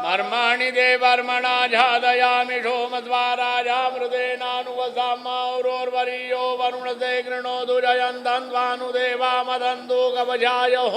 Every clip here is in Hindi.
कर्माणि देवर्मणा झादयामि सोमद्वाराजामृतेनानुवसामौरोर्वरीयो वरुणसे गृणोतु जयन्तन्वानुदेवा मदन्तु कवचायः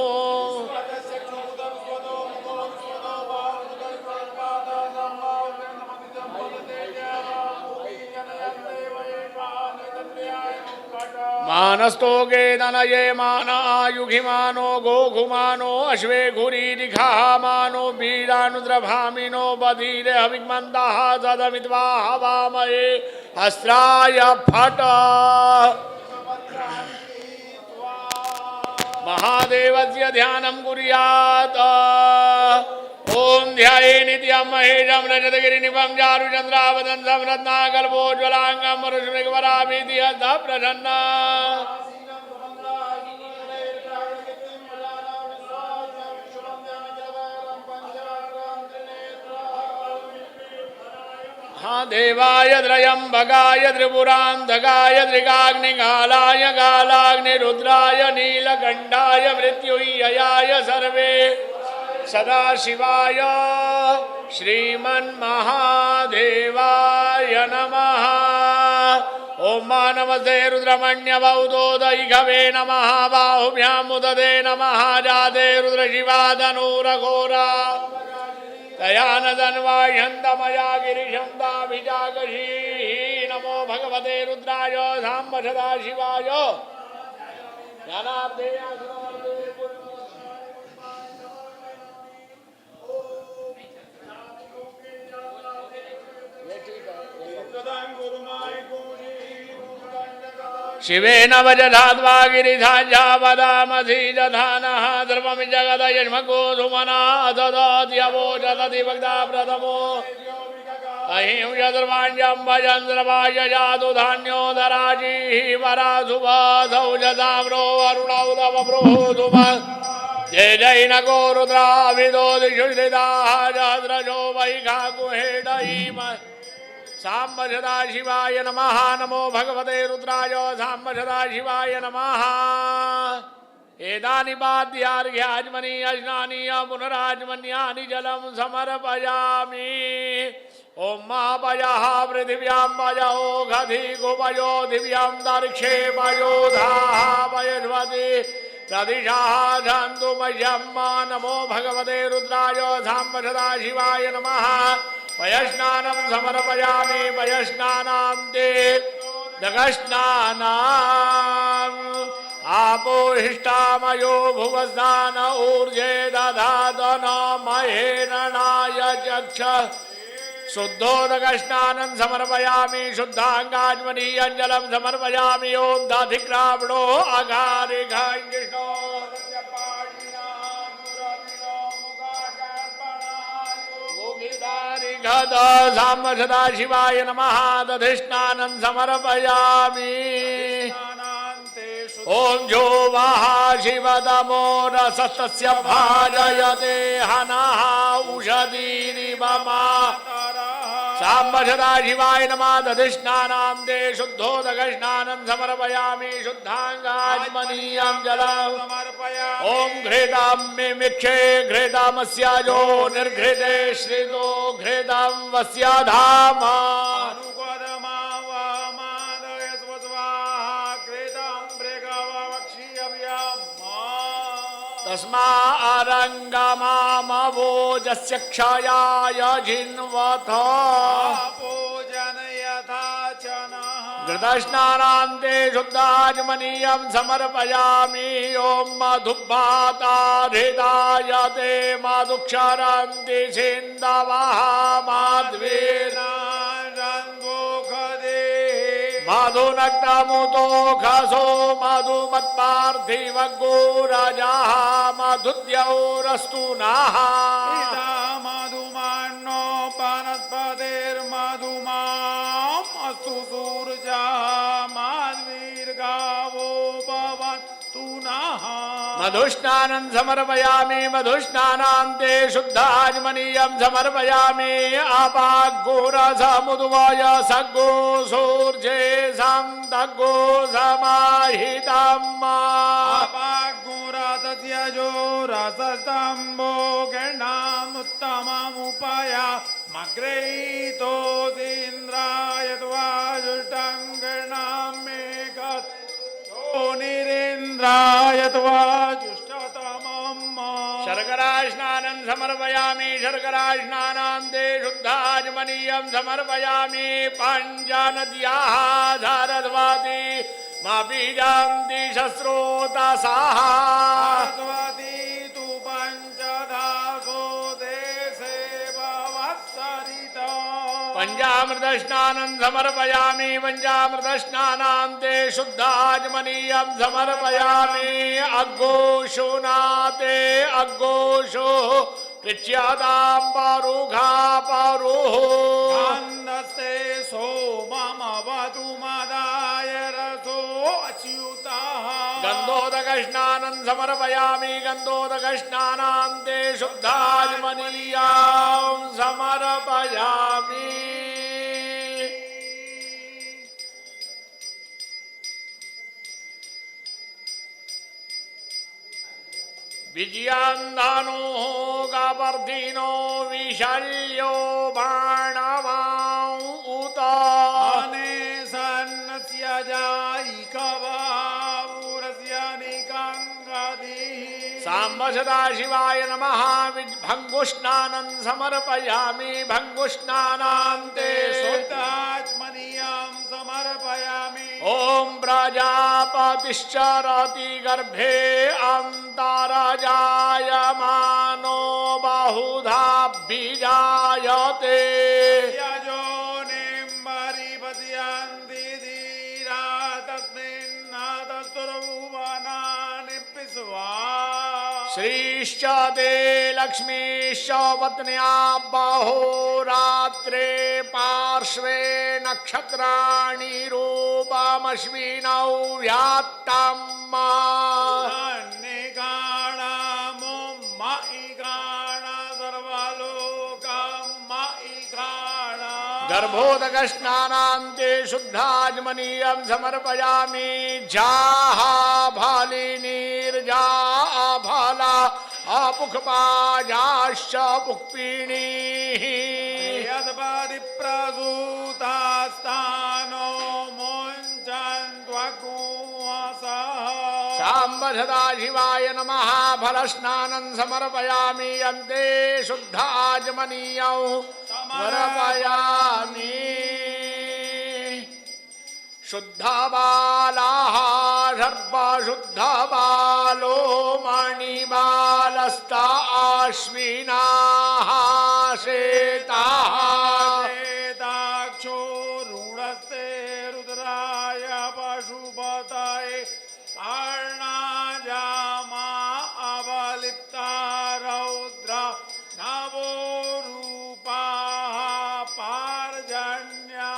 मानस्तोके तनये माना युगिमानो गोघुमानो अश्वे घुरीरिखा मानो बीरानुद्रभामिनो बधीरे हविग्मन्तः सदमित्वा हवामहे अस्त्राय फट महादेवस्य ध्यानं कुर्यात् ओम ध्याये नित्यं महेशं रजतगिरिनिभं चारुचन्द्रावदन्तं रत्नाकल्पोज्ज्वलाङ्गं वरुषमेघवराभिधिहस्तः प्रसन्ना देवाय त्रयम्बकाय त्रिपुरान्धकाय त्रिकाग्निकालाय कालाग्निरुद्राय नीलकण्ठाय मृत्युञ्जयाय सर्वे सदाशिवाय श्रीमन्महादेवाय नमः। ओम नमस्ते रुद्रमण्यवौदोदयिघवे नमः बाहुभ्याम् उदते नमः जाते रुद्रशिवादनूरघोरा दयानदन्वाह्यन्तमया गिरिशं दाभिजागशी नमो भगवते रुद्राय साम्ब सदाशिवाय ज्ञानाब्धे शिवेन वजधाद्वा गिरिधाजा वदामधीजधानः ध्रुवं जगदयज्मको सुमना ददत्यवोचदति भक्ता प्रथमो अहिं यद्रवाण्यं भजन्द्रवाय जातु धान्योदराजीः वरासुभासौ जदाम्रो वरुणौदवप्रोधुम जय जय नको रुद्राभिदो दिशु श्रिताः जहद्रजो वैखाकुहेडयीम साम्ब सदाशिवाय नमः। नमो भगवते रुद्राय साम्ब सदाशिवाय नमः। एतानि पाद्यार्घ्याज्मनि अश्नानि पुनराज्मन्यानि जलं समर्पयामि। ओम मापयः पृथिव्यां पयो घधिगुपयो दिव्यां दर्क्षे पयो धाः पयस्वति प्रदिशाः सन्तु मह्यं। नमो भगवते रुद्राय साम्ब सदाशिवाय नमः। पयस्नानं समर्पयामि पयस्नानां ते दगस्नानाम् आपोहिष्टामयो भुवस्नान ऊर्जे दधातन महेरणाय चक्ष शुद्धोदकस्नानं समर्पयामि शुद्धाङ्गाज्मनीयं जलं समर्पयामि। ओं दधिक्रावणो अगारिघाङ्गिष्णो साम्ब सदाशिवाय नमः। दधिस्नानं समर्पयामि। ओं जो वः शिवतमो रसस्तस्य भाजयते हनः उषधीरिव साम्ब सदाशिवाय नमः। दधिस्नानां ते शुद्धोदकस्नानं समर्पयामि शुद्धाङ्गाज्मनीयं जलं समर्पयामि। ओं घृतं मिमिक्षे घृतमस्याजो निर्घृते श्रितो घृतं वस्य धाम तस्मारङ्गमामवोजस्य क्षयाय जिन्वथ घृतस्नानान्ते शुद्धाज्मनीयं समर्पयामि। ॐ मधुभाताधृताय ते मधुक्षरन्ति सिन्धवः मधुनक्तमुतो खसो मधुमत्पार्थिवगोरजः मधुद्यौरस्तु नः मधुमान्नो वनस्पतिर्मधुमामस्तु सूर्यः माद्वीर्गावो भवन्तु नः। मधुस्नानं समर्पयामि मधुस्नानान्ते शुद्धाज्मनीयं समर्पयामि। आपाग्गोरसमुद्वय सग्गो सूर्ये समाहितम् आपाग्गोरसत्यजो सस्तम्भो गणामुत्तममुपया मग्रहीतोऽसीन्द्राय त्वाजुष्टङ्गणां मेघो निरेन्द्राय त्वाजुष्टतमम् शर्करास्नानं समर्पयामि शर्करास्नानान्ते शुद्धाजमनीयं समर्पयामि पाञ्चानद्याः धारद्वाति मा बीजान्ति शस्रोतसाः सरस्वती तु पञ्चदासो देशे भवत्सरिता पञ्चामृतस्नानं समर्पयामि पञ्चामृतस्नानान्ते शुद्धाजमनीयं समर्पयामि अग्गोषुनाते अग्गोषु कृच्यतां पारुघा पारुः छन्दस्ते सोममवतु मदाय रसो अच्युतः गन्धोदकस्नानं समर्पयामि गन्धोदकस्नानान्ते शुद्धाजमनीयं समर्पयामि विजयान्धानो गावर्धिनो विशल्यो बाणवां उत अने सन्नस्य जायिकवावुरस्य निकङ्गदिः साम्ब सदाशिवाय नमः भङ्गुस्नानं समर्पयामि भङ्गुस्नानान्ते शुद्धात्मनीयं समर्पयामि ॐ प्रजापतिश्चरति गर्भे अन्तरजायमानो बहुधा बीजायते यजोनिं परिपद्यन्ति धीरा तस्मिन्नादस्तुर्भुवनानि विश्वा श्रीश्च ते लक्ष्मीश्च पत्न्या बहोरात्रे पार्श्वे नक्षत्राणि रूपमश्विनौ व्यात्तम् गर्भोदकस्नानान्ते शुद्धाजमनीयं समर्पयामि जाभालिनीर्जाभाला अपुखपाजाश्च पुक्पिणीः यद्पदिप्रसूतास्तानो मुञ्चन्त्वकुंवसः साम्ब सदाशिवाय नमः फलस्नानं समर्पयामि अन्ते शुद्धाजमनीयं समर्पयामि शुद्धबालाः सर्वशुद्धबालो मणिबालस्ता आश्विनाः शेताः दाक्षो रूढस्ते रुद्राय पशुपतये कर्णाजामा अवलिप्ता रौद्र नवो रूपाः पार्जन्या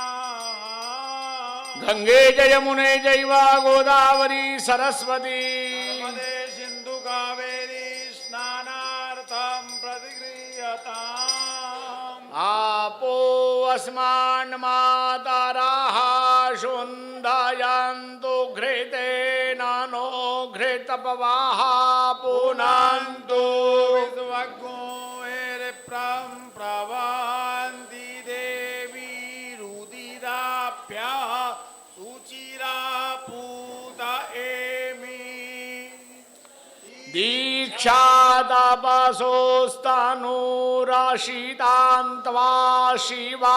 गंगे जयमुने जैव गोदावरी सरस्वती नर्मदे सिन्धु कावेरी स्नानार्थं प्रतिगृह्यताम् आपो अस्मान् मातरः शुन्धयन्तु घृतेन नो घृतपवाः पुनन्तु विश्वज्ञो प्रभवन्ति देवी रुदिराभ्यः सुचिरा पूत एमि दीक्षा तपसोस्तनूरशितान्त्वा शिवाघुषगमां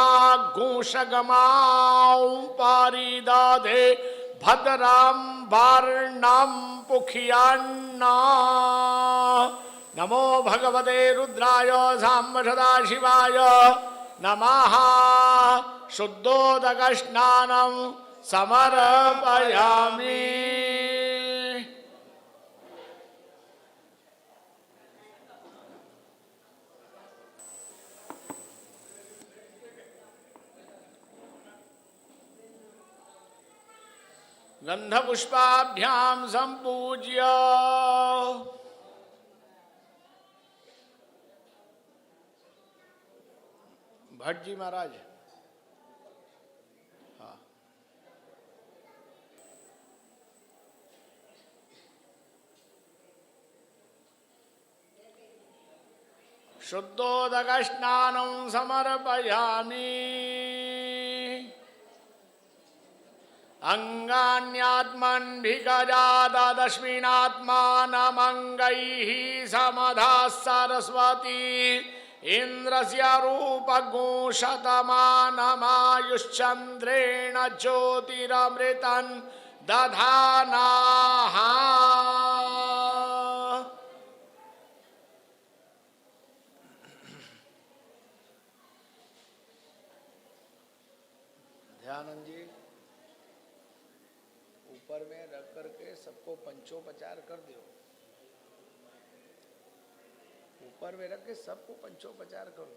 परिदधे भद्रं वर्णं पुख्यन्ना नमो भगवते रुद्राय साम्ब सदाशिवाय नमः शुद्धोदकस्नानं समर्पयामि गंधपुष्पाभ्याम संपूज्य भट्ट जी महाराज हाँ शुद्धोदकस्नानं समर्पयामि अंगान्यात्मन्भिकजादश्विनात्मानमङ्गैः समधा सरस्वती इन्द्रस्य रूपगुंशतमानमायुश्चन्द्रेण ज्योतिरमृतं दधानाः ध्यानंद जी ऊपर में रख करके सबको पंचोपचार कर दो। ऊपर में रख के सबको पंचोपचार कर दो।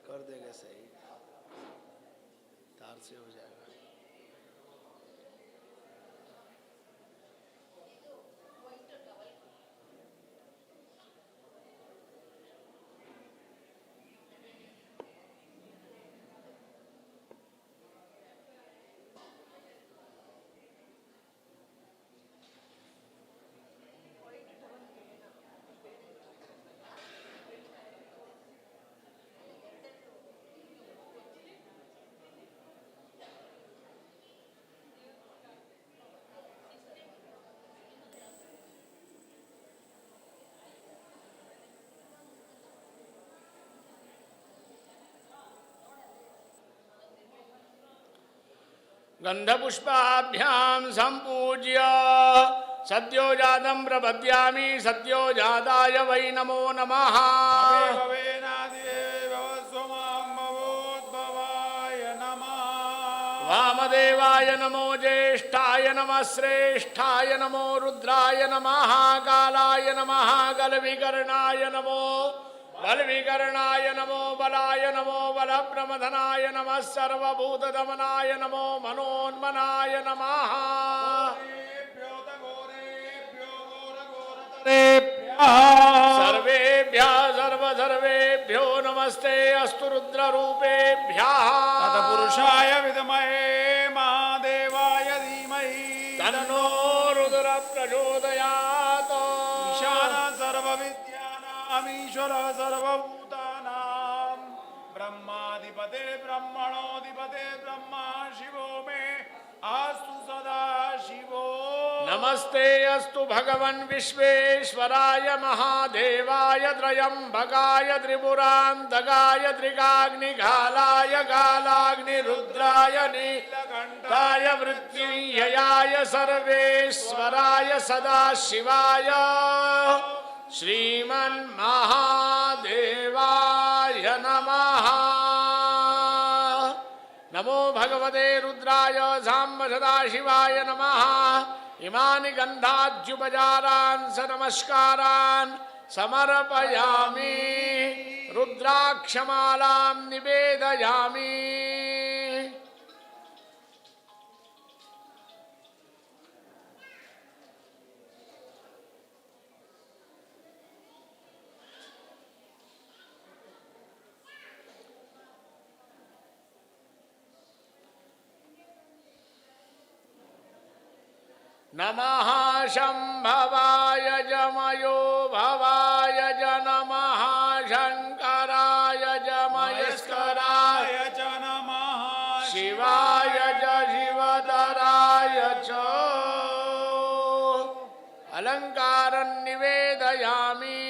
कर देगा सही, तार से हो जाएगा। गंधपुष्पाभ्याम संपूज्य सद्यो जातं प्रपद्यामि सद्यो जाताय वै नमो नमः। वामदेवाय नमो ज्येष्ठाय नमः श्रेष्ठाय नमो रुद्राय नमः कालाय नमः गलविकर्णाय नमो बलविकर्णाय नमो बलाय नमो बलप्रमथनाय नमः सर्वभूतदमनाय नमो मनोन्मनाय नमः। सर्वेभ्यः सर्वसर्वेभ्यो नमस्ते अस्तु रुद्ररूपेभ्यः। तत्पुरुषाय विद्महे महादेवाय धीमहि तन्नो रुद्र प्रचोदयात्। ईशानः सर्वविद्यानाम् ईश्वरः सर्वभूतानां ब्रह्माधिपते ब्रह्मणोऽधिपते ब्रह्मा शिवो मे अस्तु सदा शिवो। नमस्ते अस्तु भगवन् विश्वेश्वराय महादेवाय त्रयम्बकाय त्रिपुरान्तकाय त्रिकाग्निघालाय कालाग्निरुद्राय नीलकण्ठाय मृत्युञ्जयाय सर्वेश्वराय सदाशिवाय श्रीमन्महादेवाय नमः। नमो भगवते रुद्राय साम्ब सदाशिवाय नमः। इमानि गन्धाद्युपचारान् स नमस्कारान् समर्पयामि रुद्राक्षमालां निवेदयामि। नमः शंभवाय जमयो भवाय ज नमः शंकराय ज महेश्वराय च नमः शिवाय च शिवधराय च अलंकारं निवेदयामि।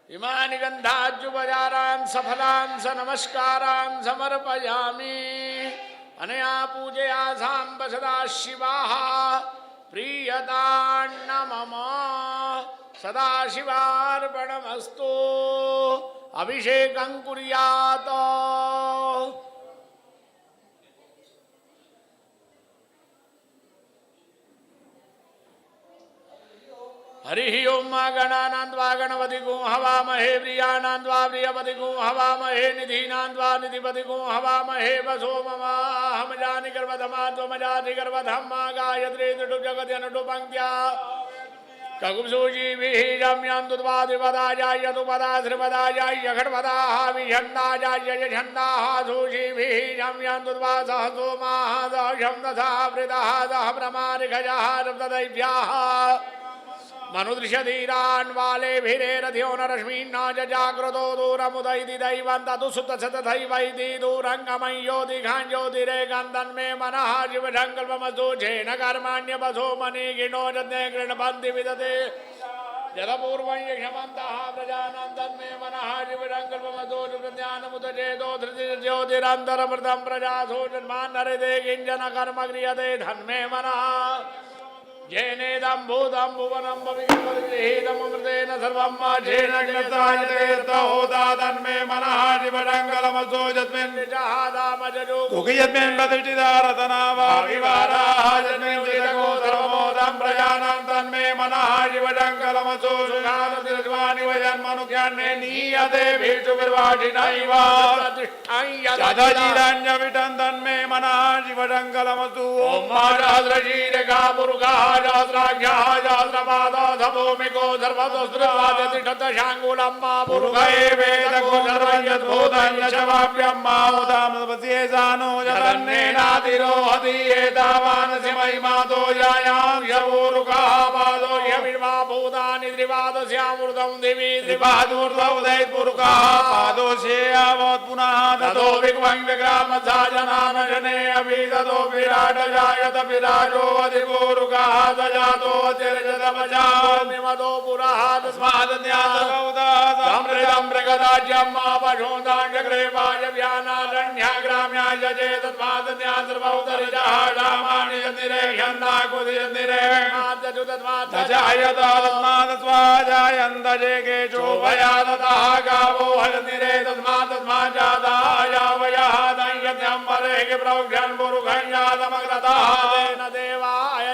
इमानि गन्धाद्युपचारान् सफलान् स नमस्कारान् समर्पयामि। अनया पूजया साम्ब सदाशिवः प्रीयतान्न मम सदाशिवार्पणमस्तु। अभिषेकं कुर्यात्। हरि ओम गणानान्त्वा गणपतिगुं हवामहे प्रियानान्त्वा प्रियपतिगुं हवामहे निधीनान्त्वा निधिपतिगुं हवामहे वसो ममाहमजानि गर्भधमा त्वमजाति गर्भधम्मा गायत्री दुडु जगत्यनुडु पंक्त्या कगुंसूजीभिः जम्यन्तुत्वादिपदाजाय यदुपदाश्रिपदाजाय खड्पदाः विषन्दाजाय यछन्दाः सूजीभिः जम्यन्तुत्वा सह सोमाः सह शब्दसः वृतः सह प्रमारिखजः रब्ददैव्याः मनुदृश्यधीरान्वालेभिरेरध्यो न रश्मीन्ना जाग्रतो दूरमुदैति दैवन्तदुसुतशतथैवैति दूरङ्गमय्यो दिघाञ्ज्योतिरे गन्धन्मे मनः शिवसङ्कल्पमस्तु झेन कर्माण्यपसो मणिगिणो जज्ञे गृह्णपन्ति विदते जलपूर्वं यक्षमन्तः प्रजानन्दन्मे मनः शिवसङ्कल्पमस्तु प्रज्ञानमुदचेतो धृतिज्योतिरन्तरमृतं प्रजासो जन्मान्नरिते किञ्चन कर्म क्रियते धन्मे मनः जेनेदं भूतं भुवनं भविष्यदमृतेन सर्वं जेन ज्ञायते तहोदा तन्मे मनः शिवसङ्कल्पमस्तु यस्मिन् निजहादामजो कुकियस्मिन् प्रतिष्ठितारतना वा विवाराः यस्मिन् जगो सर्वमोदं प्रजानां तन्मे मनः शिवसङ्कल्पमस्तु सुखादतिर्वाणि वयन्मनुज्ञाने नीयते भीषु विर्वाचिनैव तदजिदञ्जविटं तन्मे मनः शिवसङ्कल्पमस्तु ॐ महाराज्रशीरका पुरुषः जात्राख्याः जात्रपादाधभूमिको सर्वतोस्त्रवादतिष्ठतशाङ्गुलम्मा पुरुषये वेदको सर्वं यद्भूतं यशवाप्यं मामुदामपस्येसानो यदन्नेनातिरोहति एतावानसि महिमातो यायां यवोरुकाः पादो यमिर्वा भूतानि त्रिपादस्यामृतं दिवि त्रिपादूर्ध्व उदयपुरुकाः पादोस्येयावत् पुनः ततो विग्वं विग्रामसाजनानजने अपि ततो विराटजायत विराजो अधिपूरुकाः जातो तिर्जतमजामिमदो पुरः तस्मादन्यासमृतं मृगदाज्यं मापशोदाञ्चक्रेपाय व्यानारण्याग्राम्याय चेतस्मादन्यासर्वौतरिजः रामाणि यन्निरेह्यन्नाकुदियन्निरेमाद्यजुतस्मादजायन्तस्वाजायन्तजेकेशोभयादतः गावो हयन्निरे तस्मादजादायावयः दैयत्यं परेहि प्रौढ्यन् पुरुषं यादमग्रतः तेन देवाय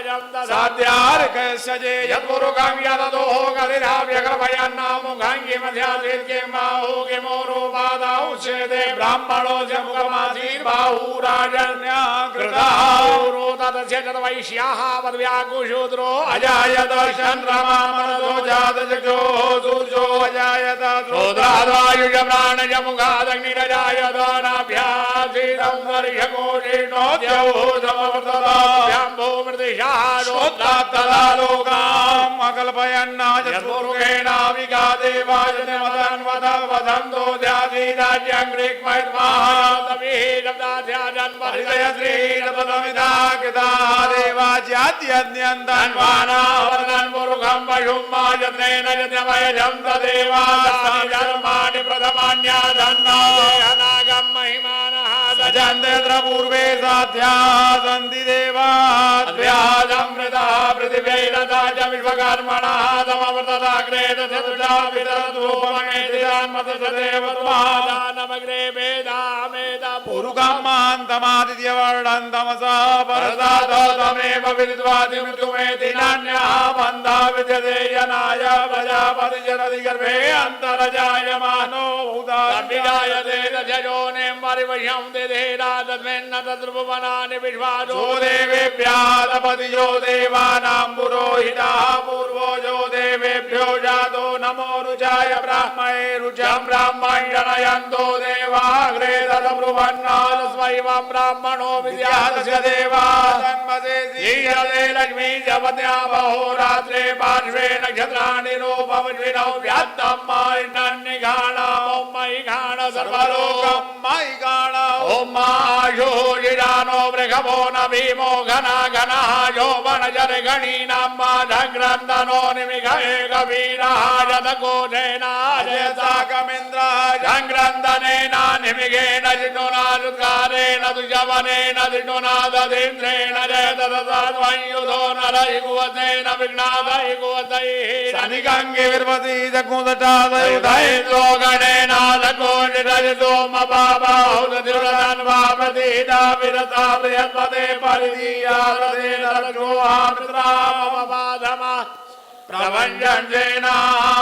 साध्यार्कस्य जे यद्पुरुषं यददोः गतिराव्यग्रभयन्नामुखं किमध्यासिद्किमाहो किमोरोपादाौ चेदे ब्राह्मणोऽस्य मुखमासीर्बाहुराजन्याकृताहुरो तदस्य तद्वैश्याः वद्व्याकुशूद्रो अजायत चन्द्रमामनदो जातचक्षोः सूर्यो अजायत शूद्रादायुष प्राणज मुखादग्निरजायत नाभ्यासीदं वर्षकोटिनो द्यौः समवर्तताभ्याम्भो मृतिशारोत्तदालोकाम् अकल्पयन्नाजपुरुषेणाविका देवाजनमदन्वदवदन्तो ध्यासीराज्यं ग्रीक्मैर्माहातमीशब्दाध्याजन्महृदय श्रीरपदमिधा कृता देवाज्याद्यन्यन्तन्वानावदन् पुरुषं पशुं माजत्नेन यज्ञमयजं तदेवानि धर्माणि प्रथमान्यादन्नागं महिमानः सजन्तेऽत्र पूर्वे साध्या सन्ति देवाद्व्याजमृता पृथिव्यैरता च विश्वकर्मणः समवर्तताग्रे तथा विदधूपमनेतिदान्मतदेवत्वादानमग्रे वेदामेद पुरुषं महान्तमादित्यवर्णं तमसा परदातमेव विदित्वादि मृत्युमेति नान्यः बन्धा विद्यते यनाय प्रजापतिजनति गर्भे अन्तरजायमानो भूताभिजायते तजोनिं परिवश्यं दिधेरा तस्मिन्न तद्रुवनानि विश्वासो देवेभ्यादपतिजो देवानां पुरोहितः पूर्वो जो देवेभ्यो जातो नमो रुचाय ब्राह्मणे रुचं ब्राह्मणं जनयन्तो देवाग्रे तदब्रुवन्नादस्मैवं ब्राह्मणो विद्यास्य देवा तन्मसे धीयते लक्ष्मी जपत्या बहोरात्रे पार्श्वे नक्षत्राणि रूपमश्विनौ व्यात्तं मायिन्निघाणं मयि घाण सर्वलोकं मयि घाण ॐ माशोजिरानो वृषभो न भीमो घना घनः यौवनजर गणीनां माधग्रन्दनो निमिष एकवीरः जतकोशेनाजयसाकमिन्द्रः जङ्ग्रन्दनेन निमिषेण जिष्णुनादुत्कारेण दुजवनेन जिष्णुनादीन्द्रेण जयतदसाद्वयुधो नरैकुवतेन विघ्नादैकुवतैः शनिगङ्गे विर्वती जग्मुदटादयुधैन्द्रो गणेनादकोनिरजसोमबाबाहुदतिर्दन्वा प्रतीता विरता बृहस्पते परिधीयारदेन रजोहामित्रामपाधमा प्रभञ्जन्येना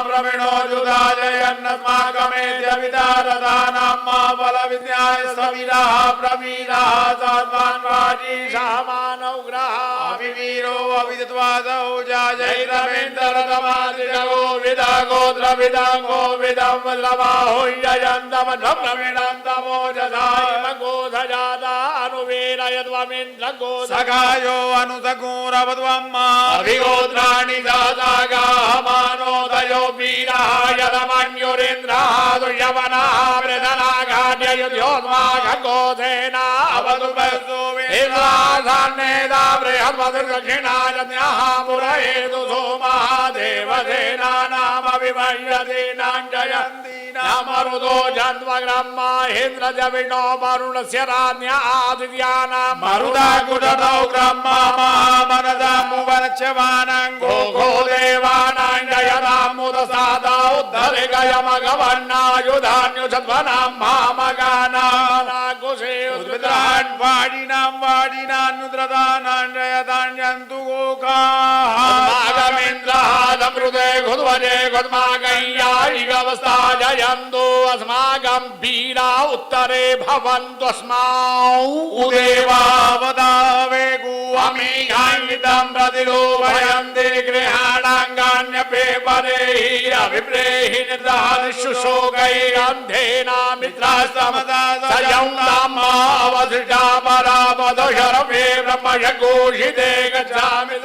प्रवीणो जुदाजयन्नस्माकमेत्य विदारदानां मा बलविद्याय सविराः प्रवीराः सर्वान् वाजीषामानौग्राः अभिवीरो अविद्वादौ जाजैरमेन्द्ररमादिजगो विदागोत्रविदाङ्गो विदं वल्लभाहुय्ययन्तमनम्रमिणन्तमोजधायमगोधजाता अनुवीरयद्वमिन्द्रगो सखायो अनुसगोरवद्वम्मा अभिगोत्राणि जातागाहमानोदयो वीराः यदमन्युरिन्द्राः दुर्यवनाः मृदनाघाट्ययुध्योद्माघगोधेना अवधुपस्तु वेदासान्नेदा बृहद्वदर्दक्षिणाजन्यः पुरहेतु सोमहादेवसेनानामविभयदीनाञ्जयन्ति नामरुदो जन्मग्रह्मा हेन्द्रजविनो वरुणस्य राज्ञा आदित्यानां मरुदाकुटौ ब्रह्मा महामनदामुवनच्यवानाङ्गो घो देवानाञ्जयनामुदसादा उद्धरे गयमगवन्नायुधान्युषध्वनां मामगानाकुशे उद्विद्रान् वाडिनान्युद्रदानाञ्जयताञ्जन्तु गोकाः मागमेन्द्रादमृते घुध्वजे घुध्मागय्यायिगवस्था जयन्तु अस्माकं वीरा उत्तरे भवन्तस्माउ उदेवावदावेगु अमीयान्वितं प्रतिलोभयन्ति गृहाणाङ्गान्यपे परेहि अभिप्रेहि निर्दानिशुशोकैरन्धेना मित्रास्तमदा सयौनामावसृजा परापदशरपे ब्रह्मयघोषिते गच्छामि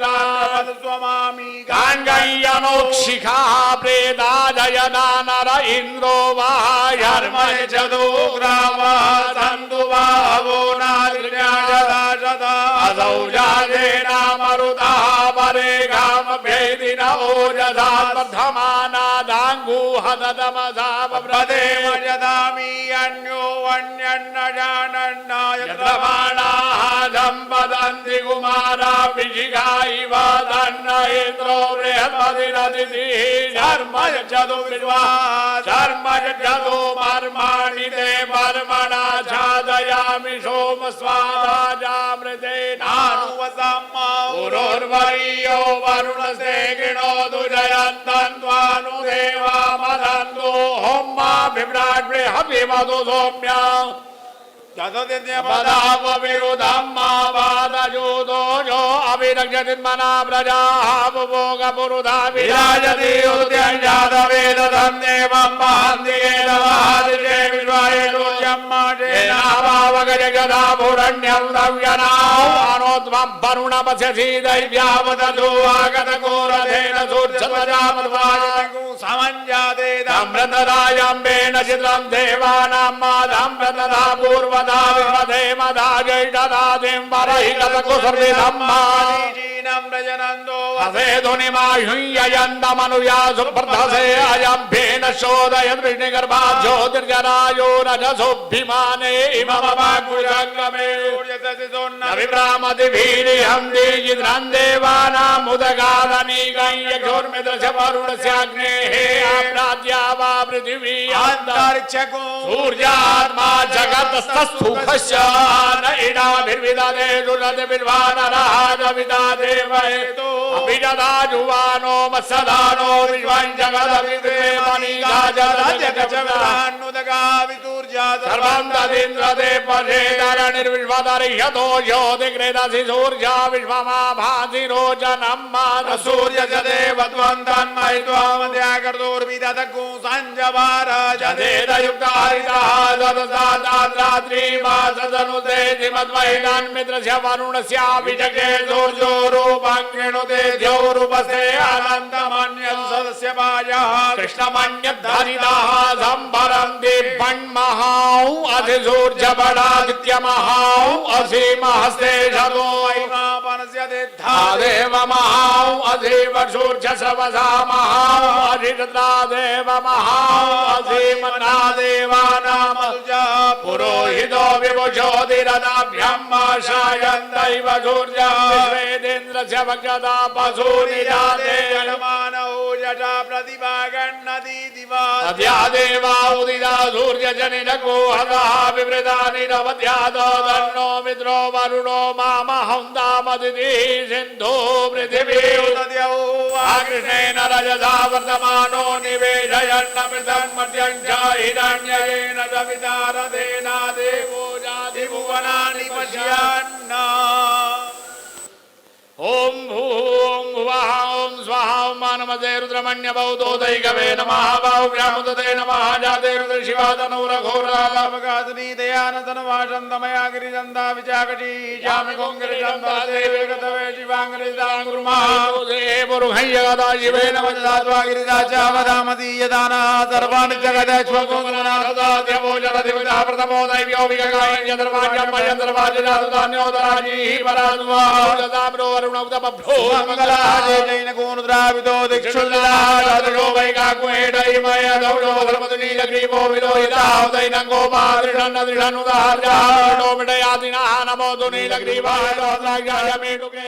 स्वमामि गाङ्गय्यनोक्षिखा प्रेदा जयदानर इन्द्रो वायर्मय चतुग्रावा सन्तु बाहो नादिर्यायदाशदा असौ जाजेना मरुतः परे गामभेदिन ओजधा वर्धमानादाङ्गूहदमसावप्रदेव यदामि अन्यो अन्यन्न जानन्नाय द्रवाणाः दम्पदन्ति कुमारा विशिखा इव दन्न इन्द्रो बृहस्पतिरदितिः शर्म यच्छतु शर्म यच्छतु मर्माणि ते मर्मणा छादयामि सोम स्वादाजामृते नानुवसम्मा उरोर्वर्यो वरुणसे गृणोतु जयन्तन्त्वानुदेवा मदन्तु होम्मा बिभ्राट् बृहद्विमधु सौम्या जतोदित्यपदावविरुधम्मावादजूतो यो अभिरक्षतिन्मना प्रजाः पुभोगपुरुधा विराजति उद्यञ्जातवेदधं देवं वहन्ति येन वहादिशे विश्वाय लोक्यम्माशेनाभावगजगदा पुरण्यं दव्यनाौ अनोद्वं वरुणपश्यसि दैव्यावदधो आगतघोरधेन सूर्यध्वजामध्वाजगु समञ्जाते दम्रतरायम्बेन चित्रं देवानां मादं प्रतदा पूर्व विमधेमदाजैषदादिं वरहिगतकुसर्विधम्मानीजीनं प्रजनन्दो वसेधुनिमायुञ्ययन्तमनुया सुप्रथसे अयम्भेन शोधयन् वृष्णिगर्भात् ज्योतिर्जरायो रजसोऽभिमाने इममवाग्भुजङ्गमे विभ्रामतिभीरिहं दीजिद्रं देवानामुदगादनीगं यक्षोर्मित्रस्य वरुणस्याग्नेः आप्राद्या वा पृथिवी अन्तरिक्षको सूर्यात्मा जगतस्थ सुखस्य न इडाभिर्विदधे दुरतिर्वानराजविदादेवहेतो अभिजदा जुवानो मत्सदानो विश्वं जगदभिद्रेमणिगाजगजगजगदान्नुदगा विदूर्जात सर्वं तदिन्द्रदे पशेधरणिर्विश्वदर्ह्यतो ज्योतिग्रेदसि सूर्या विश्वमा भासि रोचनं माद सूर्यजदेवत्वन्तन्मयित्वामद्याकर्तोर्विदधगु सञ्जवाराजदेदयुक्तारितः सदसादाद्रात्रिमासदनुते जिमद्वैतान्मित्रस्य वरुणस्याभिषके सूर्यो रूपं कृणुते द्यौरूपसे अनन्तमन्यं सदस्य वायः कृष्णमन्यद्धरितः सम्भरन्ति भण्महां अधिसूर्यबलादित्यमहां असीमहस्ते शतो वैमापनस्य दिद्धा देवमहां अधीवर्षूर्यसवसामहां अधिषद्रादेवमहां असीमना देवानामनुजा पुरोहितो विभुषोतिरदाभ्यं शायन्तैव सूर्या विश्वेदेन्द्रस्य भगदा पशूनि जाते यजमानौ सूर्यजा प्रतिभागन्नदी दिवा अद्या देवा उदिता सूर्यजनिनको हतः विवृता निरवध्यादो दन्नो मित्रो वरुणो मामहंदामदिति सिन्धु पृथिवी उदद्यौ कृष्णेन रजसा वर्तमानो निवेशयन्नमृतं मध्यं च हिरण्ययेन सविता रथेन देवो जाति भुवनानि पश्यन् ओम भूम भुवः ओम स्वाहा ओम मानमते रुद्रमण्य बौद्धोदैकवे नमः बाहुव्यामुदते नमः जाते रुद्र शिवादनौरघोरामगादनी दयानतनवासन्तमया गिरिजन्दा विचाकटी जामि गोङ्गिरिजन्दा देवगतवे शिवाङ्गिरिदाङ्गुर्मः पुरुहय्यगदा शिवेन वजदात्वा गिरिजा च वदामति यदाना सर्वाणि जगदश्वगोगनाथदाद्यभोजनधिविदा प्रथमो दैव्यो विगगायन्यधर्माज्यमयन्धर्माज्यदातुदान्योदराजी वराद्वा वरुणौतमभ्रो मङ्गलाजे जैन गोनुद्राविदो दिक्षुल्लादो वैकाकुहेडैमय गौडो धर्मदुनीलग्रीवो विलोहितादैनङ्गो मादृढन्नदृढनुदार्याडो मिडयादिनः नमो दुनीलग्रीवाय लोद्राज्याय मेडुके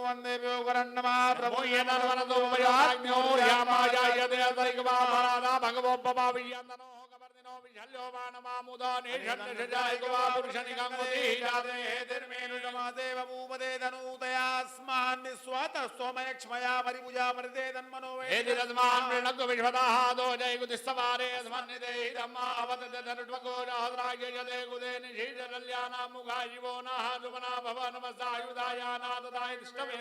वन्देभ्यो करन्नमः प्रभो ये नर्वनदो वयाग्न्यो यामायाय देवैकवापरादा भगवोपमावियन्दनो कवर्दिनो विशल्यो वानमामुदा निषण्णशजाय गवा पुरुषनिगङ्गुति जाते देव भूपदे धनूतयास्मान् विश्वातस्त्वमयक्ष्मया परिपूजा मृते तन्मनो हे दिरस्मान् प्रणग् विश्वतः दोजय गुदिस्तवारे स्मन्निते धम्मा अवदते धनुष्वको रहद्राज्य यदे गुदे निषीदरल्याना मुखा जीवो नः सुमना भव नमस्तायुधायाना तदाय दिष्टमे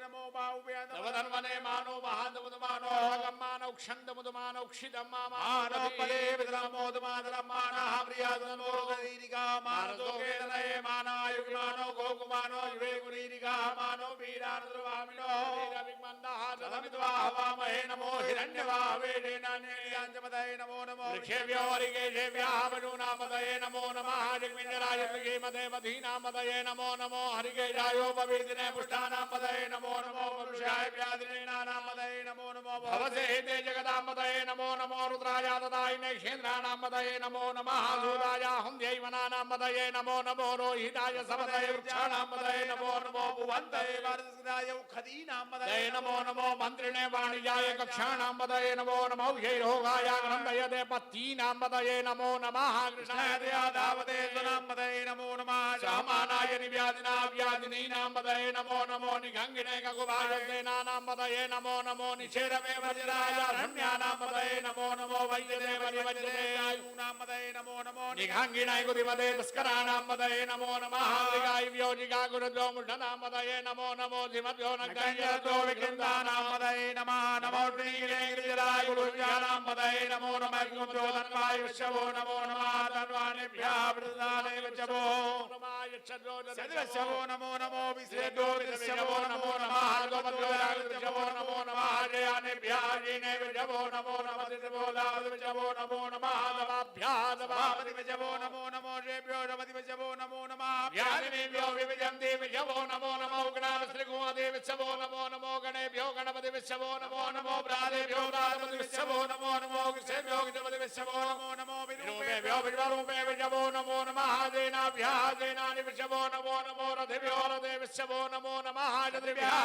नमो बाहुभ्यां नवधन्वने मानो महान्दमुदमानो गम्मानौ क्षन्दमुदमानौ क्षिदम्मानो पदे विद्रमोदमादरमानः प्रियादनो गरीरिका मानसो केतनये मानायुग्मानो गोकुमानो युवे गुरीरिका मानो वीरानुद्रवामिनो वीरविग्मन्दः सदमित्वा हवामहे नमो हिरण्यवावेदेनान्येयाञ्जमदये नमो नमो ऋषेभ्यो हरिकेशेभ्यः वरुणामदये नमो नमः जग्मिञ्जराय मधे मधीनामदये नमो नमो हरिकेशायोपवीदिने पुष्टानामदये नमो नमो पुरुषाय व्याधिनेनामदये नमो नमो भवसे ते जगदामदये नमो नमो रुद्राय तदायिने क्षेन्द्राणामदये नमो नमः सूराय हुंध्यैवनानामदये नमो नमो रोहिताय समदये वृक्षाणामदये नमो नमो भुवन्तये वारसदाय उखदीनामदये नमो नमो मन्त्रिणे वाणिजाय कक्षाणामदये नमो नमो क्षैरोगाय ग्रन्थयते पत्तीनामदये नमो नमः कृष्णाय धावते स्वनामदये नमो नमः श्यामानाय निव्यादिना व्यादिनीनामदये नमो नमो निगङ्गिने ककुभाय सेनानामदये नमो नमो निषेरवे वज्राय रम्यानामदये नमो नमो वैद्यदेव निवज्रदेयुनामदये नमो नमो निगङ्गिनाय गुदिमदे तस्कराणामदये नमो नमः मृगाय व्योजिका गुरुद्रो मुषनामदये नमो नमो धिमद्यो नगञ्जतो विकृन्दानामदये नमः नमो श्रीगिरिराय गुरुव्यानामदये नमो नमः गुरुद्रो धन्वाय विश्वो नमो नमः धन्वानेभ्यः प्रदाने विश्वो सद्वशवो नमो नमो विश्वेभ्यो विश्वो नमो नमः गोपद्रोराय विश्वो नमो नमः जयानेभ्यः जीने विश्वो नमो नमः दिवो दाव विश्वो नमो नमः दवाभ्यः दवापति विश्वो नमो नमो श्रेभ्यो रमति विश्वो नमो नमः व्याधिनेभ्यो विविजन्ति विश्वो नमो नमो गणाश्रीगुणादि विश्वो नमो नमो गणेभ्यो गणपति विश्वो नमो नमो प्रादेभ्यो प्रादपति विश्वो नमो नमो कृष्णेभ्यो कृष्णपति विश्वो नमो नमो विरूपेभ्यो विश्वरूपे विश्वो नमो नमः देनाभ्यः देनानि विश्वो नमो नमो रथिभ्यो रथे विश्वो नमो नमः जत्रिभ्यः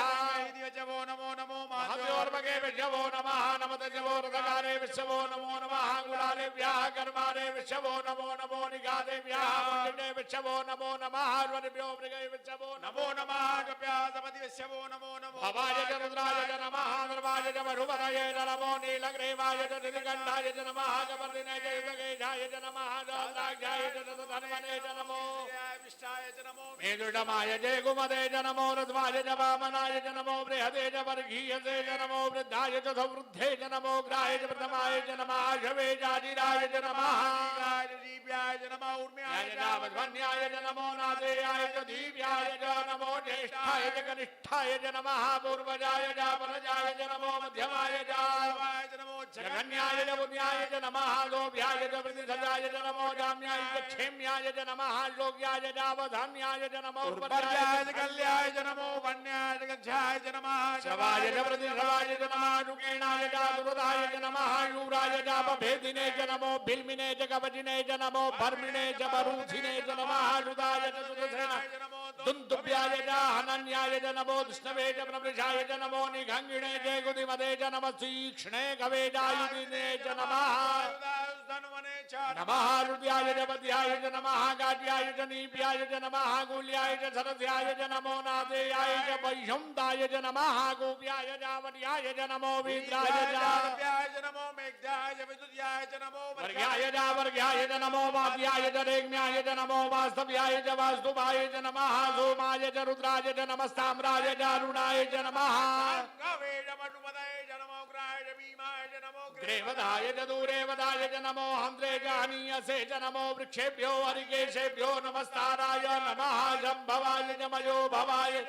विश्वो नमो नमो महाभ्योर्भगे विश्वो नमः नमते जवो रथकारे विश्वो नमो नमः गुणालेभ्यः कर्मारे विश्वो नमो नमो निगादेभ्यः पुण्ये विश्वो नमो नमः र्वनिभ्यो मृगे विश्वो नमो नमः कप्यासपति विश्वो नमो नमो भवाय च रुद्राय च नमः धर्माय च वरुवराय च नमो नीलग्रीवाय च नीलकण्ठाय च नमः कपर्दिने च युगेशाय च नमः दाक्षाय च धन्वने च नमो विष्टाय च नमो मेदुषमाय च गुमदे च नमो रध्वाय च वामनाय च नमो बृहदे च वर्गीयसे च नमो वृद्धाय च सवृद्धे च नमो ग्राय च प्रथमाय च नमः शवे चाजिराय च नमः दीप्याय च नमः उर्म्याय च वध्वन्याय च नमो नादेयाय च दीप्याय च नमो ज्येष्ठाय च कनिष्ठाय च नमः पूर्वजाय च परजाय च नमो मध्यमाय च नमो जगन्याय च पुण्याय च नमः लोभ्याय च प्रतिसजाय च नमो जाम्याय च क्षेम्याय च नमः लोक्याय च अवधान्याय च नमो उत्पत्याय च कल्याय च नमो वन्याय च गच्छाय च नमः शवाय च प्रतिशवाय च नमः रुकेणाय च दुरदाय च नमः यूराय च भेदिने च नमो भिल्मिने च कवचिने च नमो भर्मिणे च बरूथिने च नमः रुदाय च सुदर्शनाय च नमो दुन्दुभ्याय च हनन्याय च नमो दुष्णवे च प्रवृषाय च नमो निघङ्गिणे च युधिमते च नमः तीक्ष्णे गवेजायुधिने च नमः नमः रुद्राय च पद्याय च नमः गाढ्याय च नीप्याय च नमः गुल्याय च सरस्याय च नमो नादेयाय च वैशंताय च नमः गोप्याय च वड्याय च नमो वीद्राय च नमो मेघ्याय च विद्युत्याय च नमो वर्ग्याय च वर्ग्याय च नमो वाद्याय च रेग्म्याय च नमो वास्तव्याय च वास्तुभाय च नमः सोमाय च रुद्राय च नमस्ताम्राय च अरुणाय च नमः ग्रेवदाय च दूरेवदाय च नमो हंद्रे च हनीयसे च नमो वृक्षेभ्यो हरिकेशेभ्यो नमस्ताराय नमः शंभवाय च मयो भवाय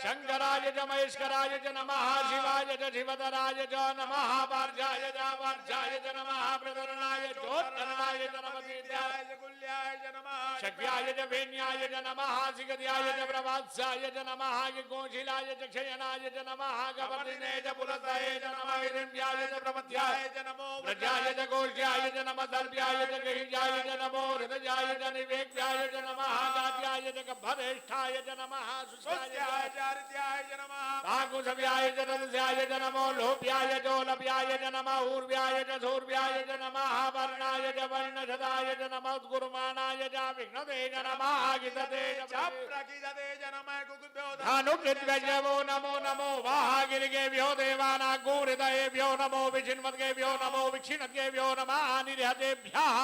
शंकराय च महेश्वराय च नमः शिवाय च शिवधराय च नमः वार्जाय च वार्जाय च नमः प्रधरणाय चोत्तरणाय च नमः शक्याय च वेण्याय च नमः सिगद्याय च प्रवात्साय च नमः गोशिलाय च क्षयनाय च नमः गवर्धिने च पुलस्ताय च नमः हिरण्याय च प्रमथ्याय च नमो व्रजाय च गोष्ठ्याय च नमः दर्भ्याय च गहिजाय च नमो हृदयाय च निवेक्याय च नमः गाद्याय च गभरेष्ठाय च नमः सुष्टाय च हृदयाय च नमः काकुशव्याय च रदस्याय च नमो लोभ्याय च लोभ्याय च नमः ऊर्व्याय च सूर्व्याय च नमः वर्णाय च वर्णशदाय च नमः गुरुमाणाय च विघ्नते च नमः गितते च प्रगितते च नमः गुगुभ्यो धानुकृत्वेभ्यो नमो नमो वाहागिरिभ्यो देवानागुहृदयेभ्यो नमो विचिन्वद्भ्यो नमो विक्षिणद्भ्यो नमः निरहतेभ्यः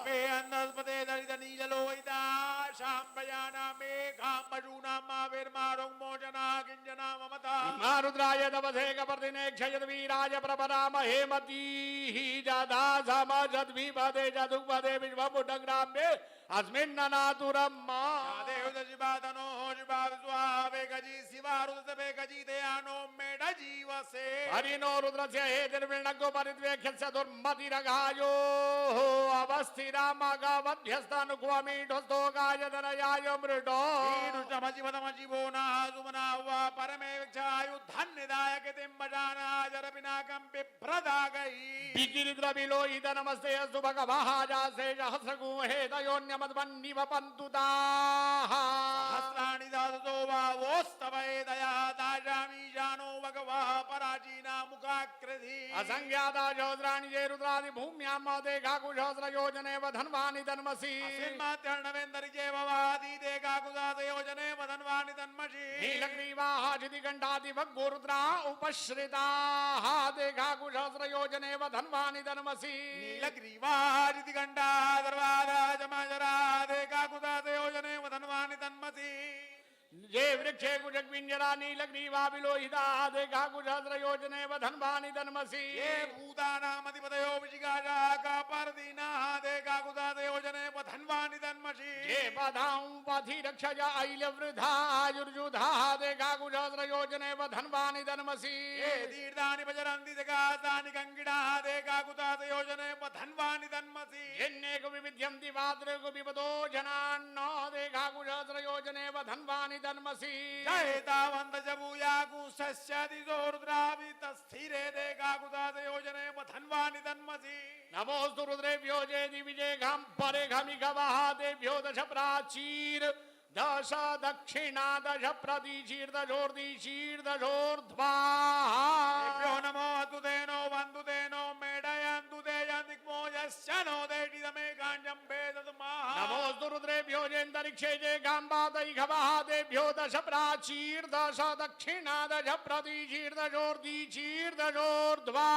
मे अन्नस्पते दलित नीललोहिता शाम्भयाना मेघाम्बजूनां मावेर्मारों मोचना किञ्जना ममता रुद्राय तपसे कपर्दिने क्षयद्वीराय प्रपरामहे मतीः जादा समजद्विपदे जदुपदे विश्वमुडग्राम्ये अस्मिन्ननातुरम्मा देवदशिबादनो शिबाविस्वावे गजी शिवारुदसवे गजीते आनो मेड जीवसे हरिनो रुद्रस्य हेतिर्विण्णको परिद्वेक्षस्य दुर्मतिरघायो अवस्थिरामगवध्यस्तनुक्वमीढस्तो गायधनयाय मृडो ीरुष्टमजिवदमजिवो नाजुमना वा परमे विक्षायुधन्यदायक तिम्बजानाजरपिनाकं बिभ्रदागैः विकिरिद्रविलोहित नमस्ते अस्तु भगवः जासे सहस्रगुहेतयोन्यमद्वन्निव पन्तुताः सहस्राणि दासतो वावोस्तवैदया दाजामीशानो भगवः पराचीना मुखाकृति असंख्याता सहस्राणि ये रुद्रादि भूम्यां देखाकुसहस्रयोजने वधन्वानि तन्मसि सिन्मात्यर्णवेन्दरिजे भवादि देखाकुदासयोजने वधन्वानि तन्मसि नीलग्रीवाः चितिकण्ठादिभग्गुरुद्रा उपश्रिताः देखाकुसहस्रयोजने वधन्वानि तन्मसि नीलग्रीवाजितिकण्ठा सर्वादा जमाजरा देखाकुदासयोजने वधन्वानि तन्मसि ये वृक्षे कुजग्विञ्जरा नीलग्रीवा विलोहिता देखाकुसहस्रयोजने वधन्वानि तन्मसि ये भूतानामधिपतयो विशिखाजा कापर्दीनाः देखाकुदासयोजने वधन्वानि तन्मसि ये पदां पथि रक्षय ऐलवृथा युर्युधा देखाकुसहस्रयोजने वधन्वानि तन्मसि ये तीर्थानि भजरन्ति देखासानि कङ्किणाः देखाकुदासयोजने वधन्वानि तन्मसि यन्नेक विविध्यन्ति वाद्रेको विपदो जनान्नो देखाकुसहस्रयोजने वधन्वानि तन्मसि जयतावन्त जभूयाकुशस्यदिशो रुद्रावितस्थिरे देखाकुदासयोजने वधन्वानि तन्मसि नमोस्तु रुद्रेभ्यो जयति विजयघां परेघमिघवः देभ्यो दश प्राचीर दश दक्षिणा दश प्रदिशीर्दशोर्दिशीर्दशोर्ध्वा तेभ्यो नमो अतुतेनो वन्दुतेनो मेडयन्तुतेयन्दिग्मो यस्य नो देटिदमे काञ्जं भेदतुमाः नमोस्तु रुद्रेभ्यो जयन्तरिक्षे जयगाम्बादैघवः देभ्यो दश प्राचीर दश दक्षिणा दश प्रदिशीर्दशोर्दिशीर्दशोर्ध्वा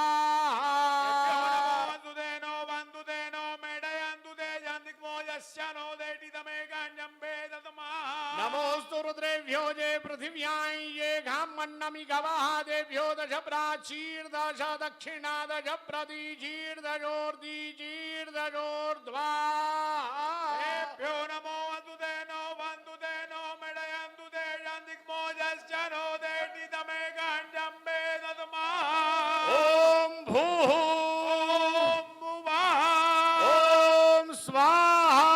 वन्दुतेनो वन्दुतेनो मेडयन्तुतेयन्दिग्मो यस्य नो देटिदमे काञ्जं भेदतुमाः नमोस्तु रुद्रेभ्यो जय पृथिव्यां ये घामन्नमिघवः देभ्यो दश प्राचीर दश दक्षिणा दश प्रदिशीर्दशोर्दिशीर्दशोर्ध्वा तेभ्यो नमो वन्दुतेनो वन्दुतेनो मेडयन्तुतेयन्दिग्मो यस्य नो देटिदमे काञ्जं भेदतुमाः ॐ भूः ॐ भुवः ॐ स्वाहा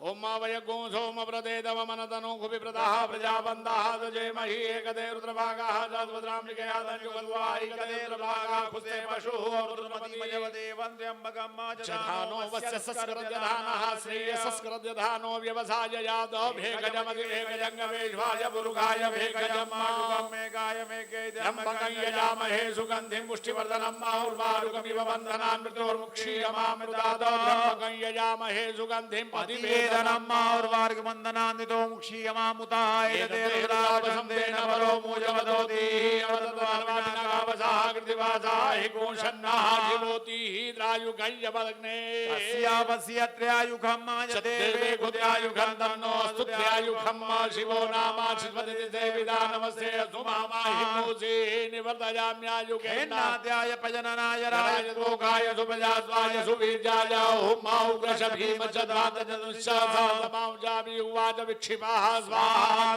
ॐ मावयगो सोम प्रदेदव मनतनो कुविप्रदाः प्रजा वंदः तजे मही एकदे रुद्रभागाः जातवद्राम्बिकया दन्युगल्वाहिकदे रुद्रभागाः खुस्ते पशुः रुद्रमती मजवदे वन्द्यम्बकम् जधानो वस्य सस्कृत्यधानः श्रेयसस्कृत्यधानो व्यवसाय यादो भेगजमति भेगजङ्गमेश्वाय पुरुषाय भेगजम्माडुकम् मेघाय मेघेदे त्र्यम्बकं यजामहे सुगन्धिं पुष्टिवर्धनं माहुर्वारुकमिव बन्धनान् मृत्योर्मुक्षीयमामृतादो त्र्यम्बकं यजामहे सुगन्धिं पतिवेदनं माहुर्वार्गमन्दनान्दितो मुक्षीयमामुताय देवदावसन्देन परो मूजवदोति अवदत्वार्वादिनावसाः कृतिवासाः हि कोशन्नाः जीवोतिः द्रायुगञ्जपदग्ने अस्यावस्यत्र्यायुखं देवे कुत्र्यायुखं तन्नो स्तुत्र्यायुखं शिवो नामाश्वति देविदा नमस्ते सुमामाहि मूसी निवर्तयाम्यायुखेन नाद्याय पजननाय राजदोगाय सुप्रजास्वाय सुवीर्याय हुमाउग्रश भीमचद्रातजनुष्यासामाउजामि उवाच विक्षिपाः स्वाहा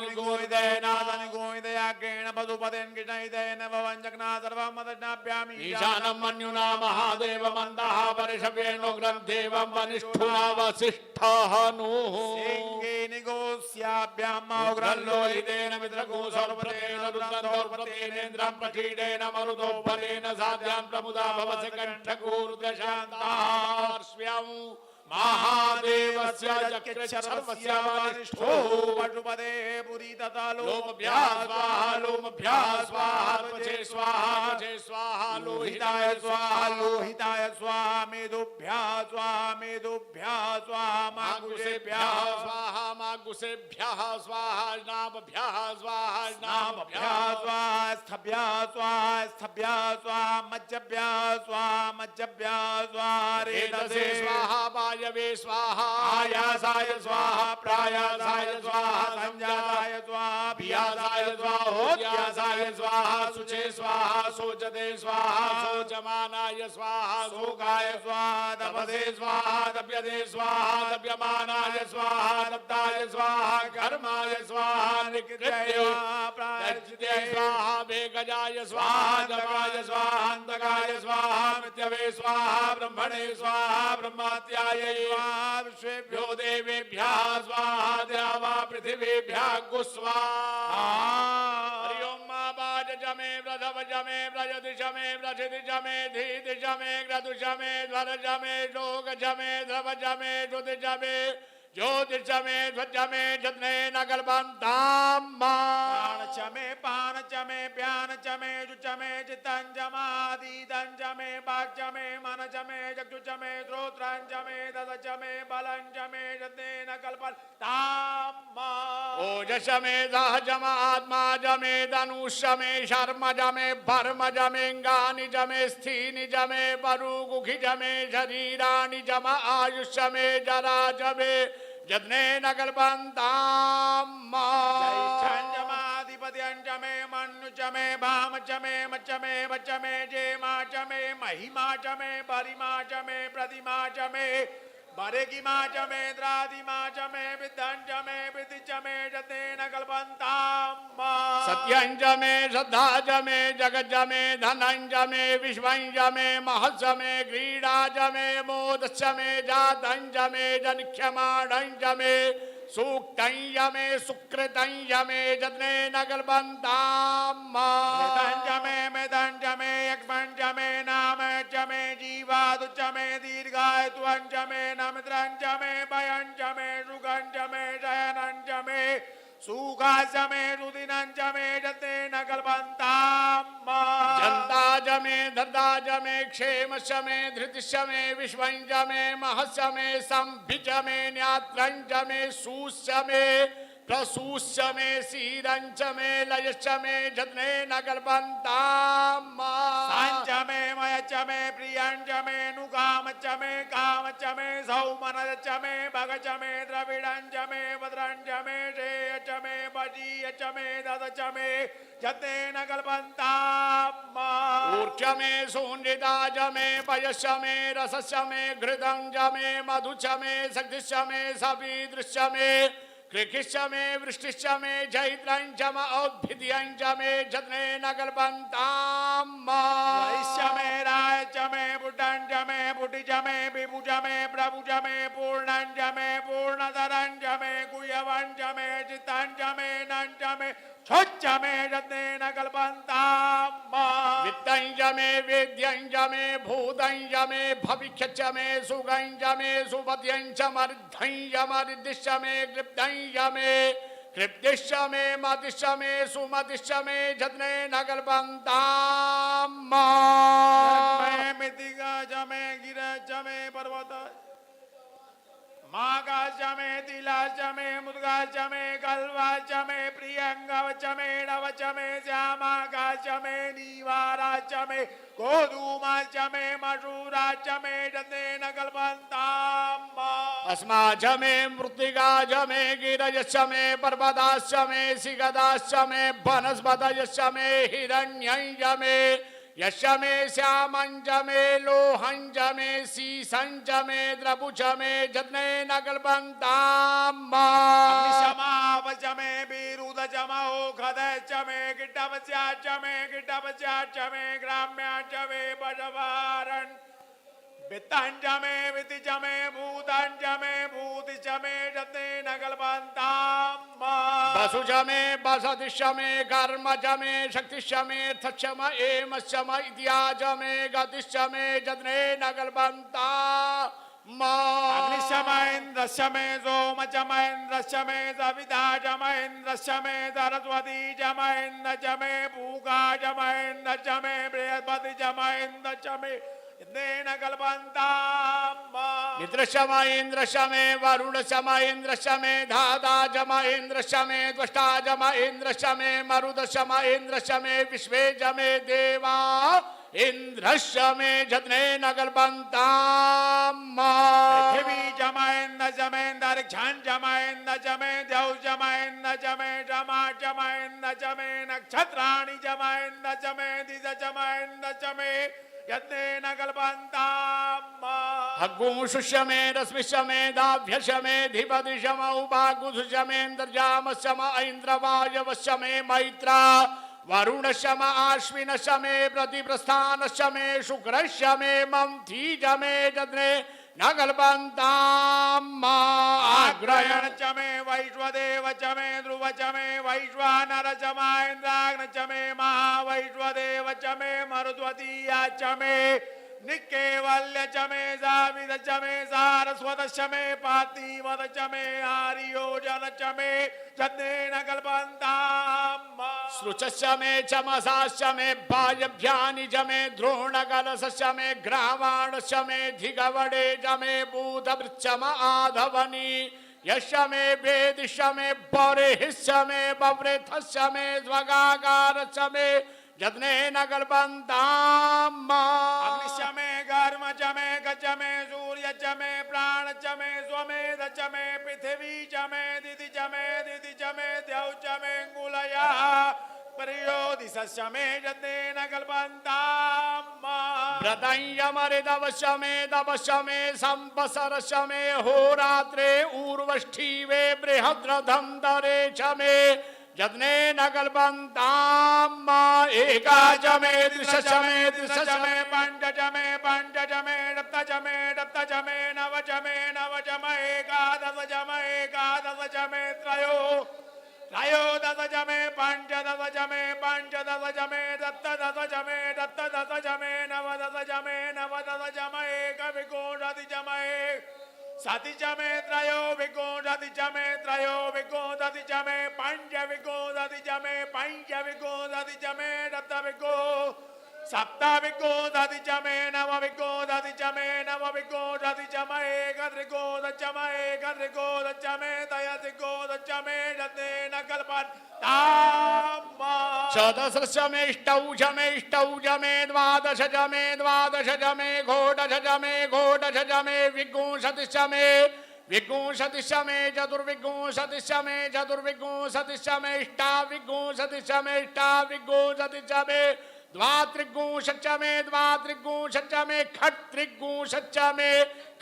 गोविदयाग्रेण पशुपतेन कृष्णैतेन भवञ्जग्ना सर्वं मदज्ञाप्यामि ईशानं मन्युना महादेव मन्दः परिषवेणुग्रं देवं वनिष्ठुना वसिष्ठः नुः सिंहे निगोस्याभ्यां उग्रल्लोहितेन मित्रकोसौर्पतेन रुद्रदौर्पतेनेन्द्रं प्रकीडेन मरुदोपलेन साध्यां प्रमुदा भवस्य कण्ठकूर्दशान्तार्ष्व्यम् महादेवस्य चक्रसर्वस्य वरिष्ठो पशुपते पुरी तथा लोमभ्यः स्वाहा लोमभ्यः स्वाहा त्वचे स्वाहा त्वचे स्वाहा लोहिताय स्वाहा लोहिताय स्वाहा मेदुभ्यः स्वाहा मेदुभ्यः स्वाहा मागुषेभ्यः स्वाहा मागुषेभ्यः स्वाहा नाभ्यः स्वाहा नाभ्यः स्वाहा स्थभ्यः स्वाहा स्थभ्यः स्वाहा मज्जभ्यः स्वाहा मज्जभ्यः स्वाहा रेतसे स्वाहा वायवे स्वाहा आयासाय स्वाहा प्रायासाय स्वाहा संजाताय स्वाहा पियासाय स्वाहा होत्यासाय स्वाहा शुचे स्वाहा शोचते स्वाहा शोचमानाय स्वाहा शोकाय स्वाहा तपसे स्वाहा तप्यते स्वाहा तप्यमानाय स्वाहा तप्ताय स्वाहा कर्माय स्वाहा निकृत्य प्रायश्चिते स्वाहा वेगजाय स्वाहा जपाय स्वाहा अंतकाय स्वाहा मृत्यवे स्वाहा ब्रह्मणे स्वाहा ब्रह्मात्याय विश्वेभ्यो देवेभ्यः स्वाहा द्यावा पृथिवीभ्यः गुस्वाहा हरि ओम मा बाज जमे व्रधव जमे व्रजदिश मे व्रजिदिश मे धीदिश मे ग्रदुष मे ध्वरज मे लोक जमे ध्रव जमे ज्योतिष मे ज्योतिष मे ध्वज मे जत्ने नगलबन्ताम् प्राण चमे पान चमे प्यान चमे जुचमे चित्तं जमादीदं चमे वाक् चमे मन चमे चक्षु चमे श्रोत्रं चमे दस चमे बलं चमे जत्ने नगलबन्ताम् ओजस मे दह जम आत्मा जमे धनुष मे शर्म जमे भर्म जमेऽङ्गानि जमे स्थीनि जमे परुगुखि जमे शरीराणि जम आयुष मे जरा जमे जत्ने नगलबन्ताम् जमाधिपत्यं चमे मनु चमे भाम चमे मचमे वचमे जेमा चमे महिमा चमे परिमा चमे प्रतिमा चमे बरेगिमा चमे द्रादिमा चमे विद्धं चमे विधि चमे जते नगलबन्ताम् सत्यं चमे श्रद्धा चमे जगत् चमे धनं चमे विश्वं चमे महत् चमे क्रीडा चमे मोदः चमे जातं चमे जनिक्षमाणं चमे सूक्तं यमे सुकृतं यमे जत्ने नगलबन्ताम् मेदं चमे यक्ष्मं चमे नाम चमे जीवादु चमे दीर्घाय त्वं चमे नमित्रं चमे भयं चमे सुखं चमे शयनं चमे सुखाय चमे रुदिनं चमे जते नगलबन्ताम् जन्ता जमे धर्ता जमे क्षेम शमे धृति शमे विश्वं जमे महस्यमे संभिचमे न्यात्रं जमे सुशमे प्रसूशमे सीरंचमे लयचमे जत्ने नगलबन्ताम् सांचमे मयचमे प्रियंचमे नुकामचमे कामचमे सौमनचमे भगचमे द्रविडंचमे भद्रंचमे श्रेयचमे बजीयचमे ददचमे जते नगलबन्ताम् ऊर्चमे शून्यता जमे पयशमे रसशमे घृतं जमे मधुचमे शक्तिशमे सवीदृश्यमे कृकिशमे वृष्टिशमे जैत्रंचम औद्भिद्यंचमे जत्ने नगलबन्ताम् वैश्यमे रायचमे बुटंचमे कोटि च मे विभु च मे प्रभु च मे पूर्णं च मे पूर्णतरं च मे गुह्यवं च मे चित्तं च मे नं च मे छोच्च मे यत्नेन कल्पन्ताम् वित्तं च मे वेद्यं च मे भूतं च मे भविष्यं च मे सुगं च मे सुपद्यं च मर्धं च मर्दिश्च मे कृप्तं च मे कृप्तिश्च मे मतिश्च मे सुमतिश्च मे यत्नेन कल्पन्ताम् मे मितिका च मे गिरा च मे पर्वत मागा च मे तिला च मे मुद्गा च मे कल्वा च मे प्रियंगव च मे नव च मे श्यामा च मे नीवारा च मे गोधूमा च मे मशूरा च मे यत्नेन कल्पन्ताम् अस्मा च मे मृत्तिका च मे गिरयश्च मे पर्वताश्च मे सिगदाश्च मे वनस्पतयश्च मे हिरण्यं च मे यश्च मे श्यामं च मे लोहं च मे सीसं च मे द्रवु च मे यत्नेन कल्पन्ताम् अग्निशमाव च मे विरुद च महोखद च मे गिड्डवस्या च मे गिड्डवस्या च मे ग्राम्या च मे पशवारन् वित्तं च मे विति च मे भूतं च मे भूति च मे यत्नेन कल्पन्ताम् वसु च मे वसतिश्च मे कर्म च मे शक्तिश्च मे अर्थश्च मे एमश्च मे इतिहा च मे गतिश्च मे यत्नेन कल्पन्ताम् अग्निश्च महेन्द्रश्च मे सोम च महेन्द्रश्च मे सविता च महेन्द्रश्च मे सरस्वती च महेन्द्र च मे पूगा च महेन्द्र च मे बृहस्पति च महेन्द्र च मे यत्नेन कल्पन्ताम् मित्रश्च महेन्द्रश्च मे वरुणश्च महेन्द्रश्च मे धाता च महेन्द्रश्च मे त्वष्टा च महेन्द्रश्च मे मरुदश्च महेन्द्रश्च मे विश्वे च मे देवा इंद्रश्च मे यत्नेन कल्पन्ताम् पृथिवी च महेन्द्र च मे अन्तरिक्षं च महेन्द्र च मे द्यौ च महेन्द्र च मे रमा च महेन्द्र च मे नक्षत्राणि च महेन्द्र च मे दिश च महेन्द्र च मे यत्नेन कल्पन्ताम् अग्गुंशुष्य मे रश्मिश्च मे दाभ्यश्च मे धिपतिश्च मे उपागुंशुश्च मे इन्द्रजामश्च मे ऐन्द्रवायवश्च मे मैत्रा वरुणश्च मे आश्विनश्च मे प्रतिप्रस्थानश्च मे शुक्रश्च मे मंथी च मे यत्नेन कल्पन्ताम् आग्रयण च मे वैश्वदेव च मे ध्रुव च मे वैश्वानर च महेन्द्राग्न च मे महावैश्वदेव च मे मरुद्वतीया च मे निकेवल्य च मे जाविद च मे सारस्वत च मे पातिवद च मे आर्योजन च मे यत्नेन कल्पन्ताम् श्रुचश्च मे चमसाश्च मे वायव्यानि च मे द्रोणकलशश्च मे ग्रावाणश्च मे धिगवडे च मे भूतभृच्च मे आधवनि यश्च मे वेदिश्च मे बरेहिश्च मे बव्रेथश्च मे स्वगाकारश्च मे यत्नेन कल्पन्ताम् अग्निश्च मे कर्म च मे गज मे सूर्य च मे प्राण च मे स्वमेध च मे पृथिवी च मे दिति च मे दिति च मे द्यौ च मे अंगुलयः परियोदिशश्च मे यत्नेन कल्पन्ताम् व्रतं यमरिदवश्च मे दवश्च मे संवत्सरश्च मे होरात्रे ऊर्वष्ठीवे बृहद्रथं दरे च मे यत्नेन कल्पन्ताम् एका च मे दृश च मे दृश च मे पंच च मे पंच च मे सप्त च मे सप्त च मे नव च मे नव च मे एकादश च मे एकादश च मे त्रयोदश च मे पंचदश च मे पंचदश च मे सप्तदश च मे सप्तदश च मे नवदश च मे नवदश च मे एकविंशति च मे सति च मे त्रयोविंशति च मे त्रयोविंशति च मे पंचविंशति च मे पंचविंशति च मे सप्तविंशति च मे नवविंशति च मे नवविंशति च मे एकत्रिंशत् च मे एकत्रिंशत् च मे त्रयत्रिंशत् च मे यत्नेन कल्पन्ताम् चतुर्दश मे अष्टौ च मे अष्टौ च मे द्वादश च मे द्वादश च मे घोषः च मे घोषः च मे विंशतिश्च मे विंशतिश्च मे चतुर्विंशतिश्च मे चतुर्विंशतिश्च मे अष्टाविंशतिश्च मे अष्टाविंशतिश्च मे द्वात्रिंशच्च मे द्वात्रिंशच्च मे खट्त्रिंशच्च मे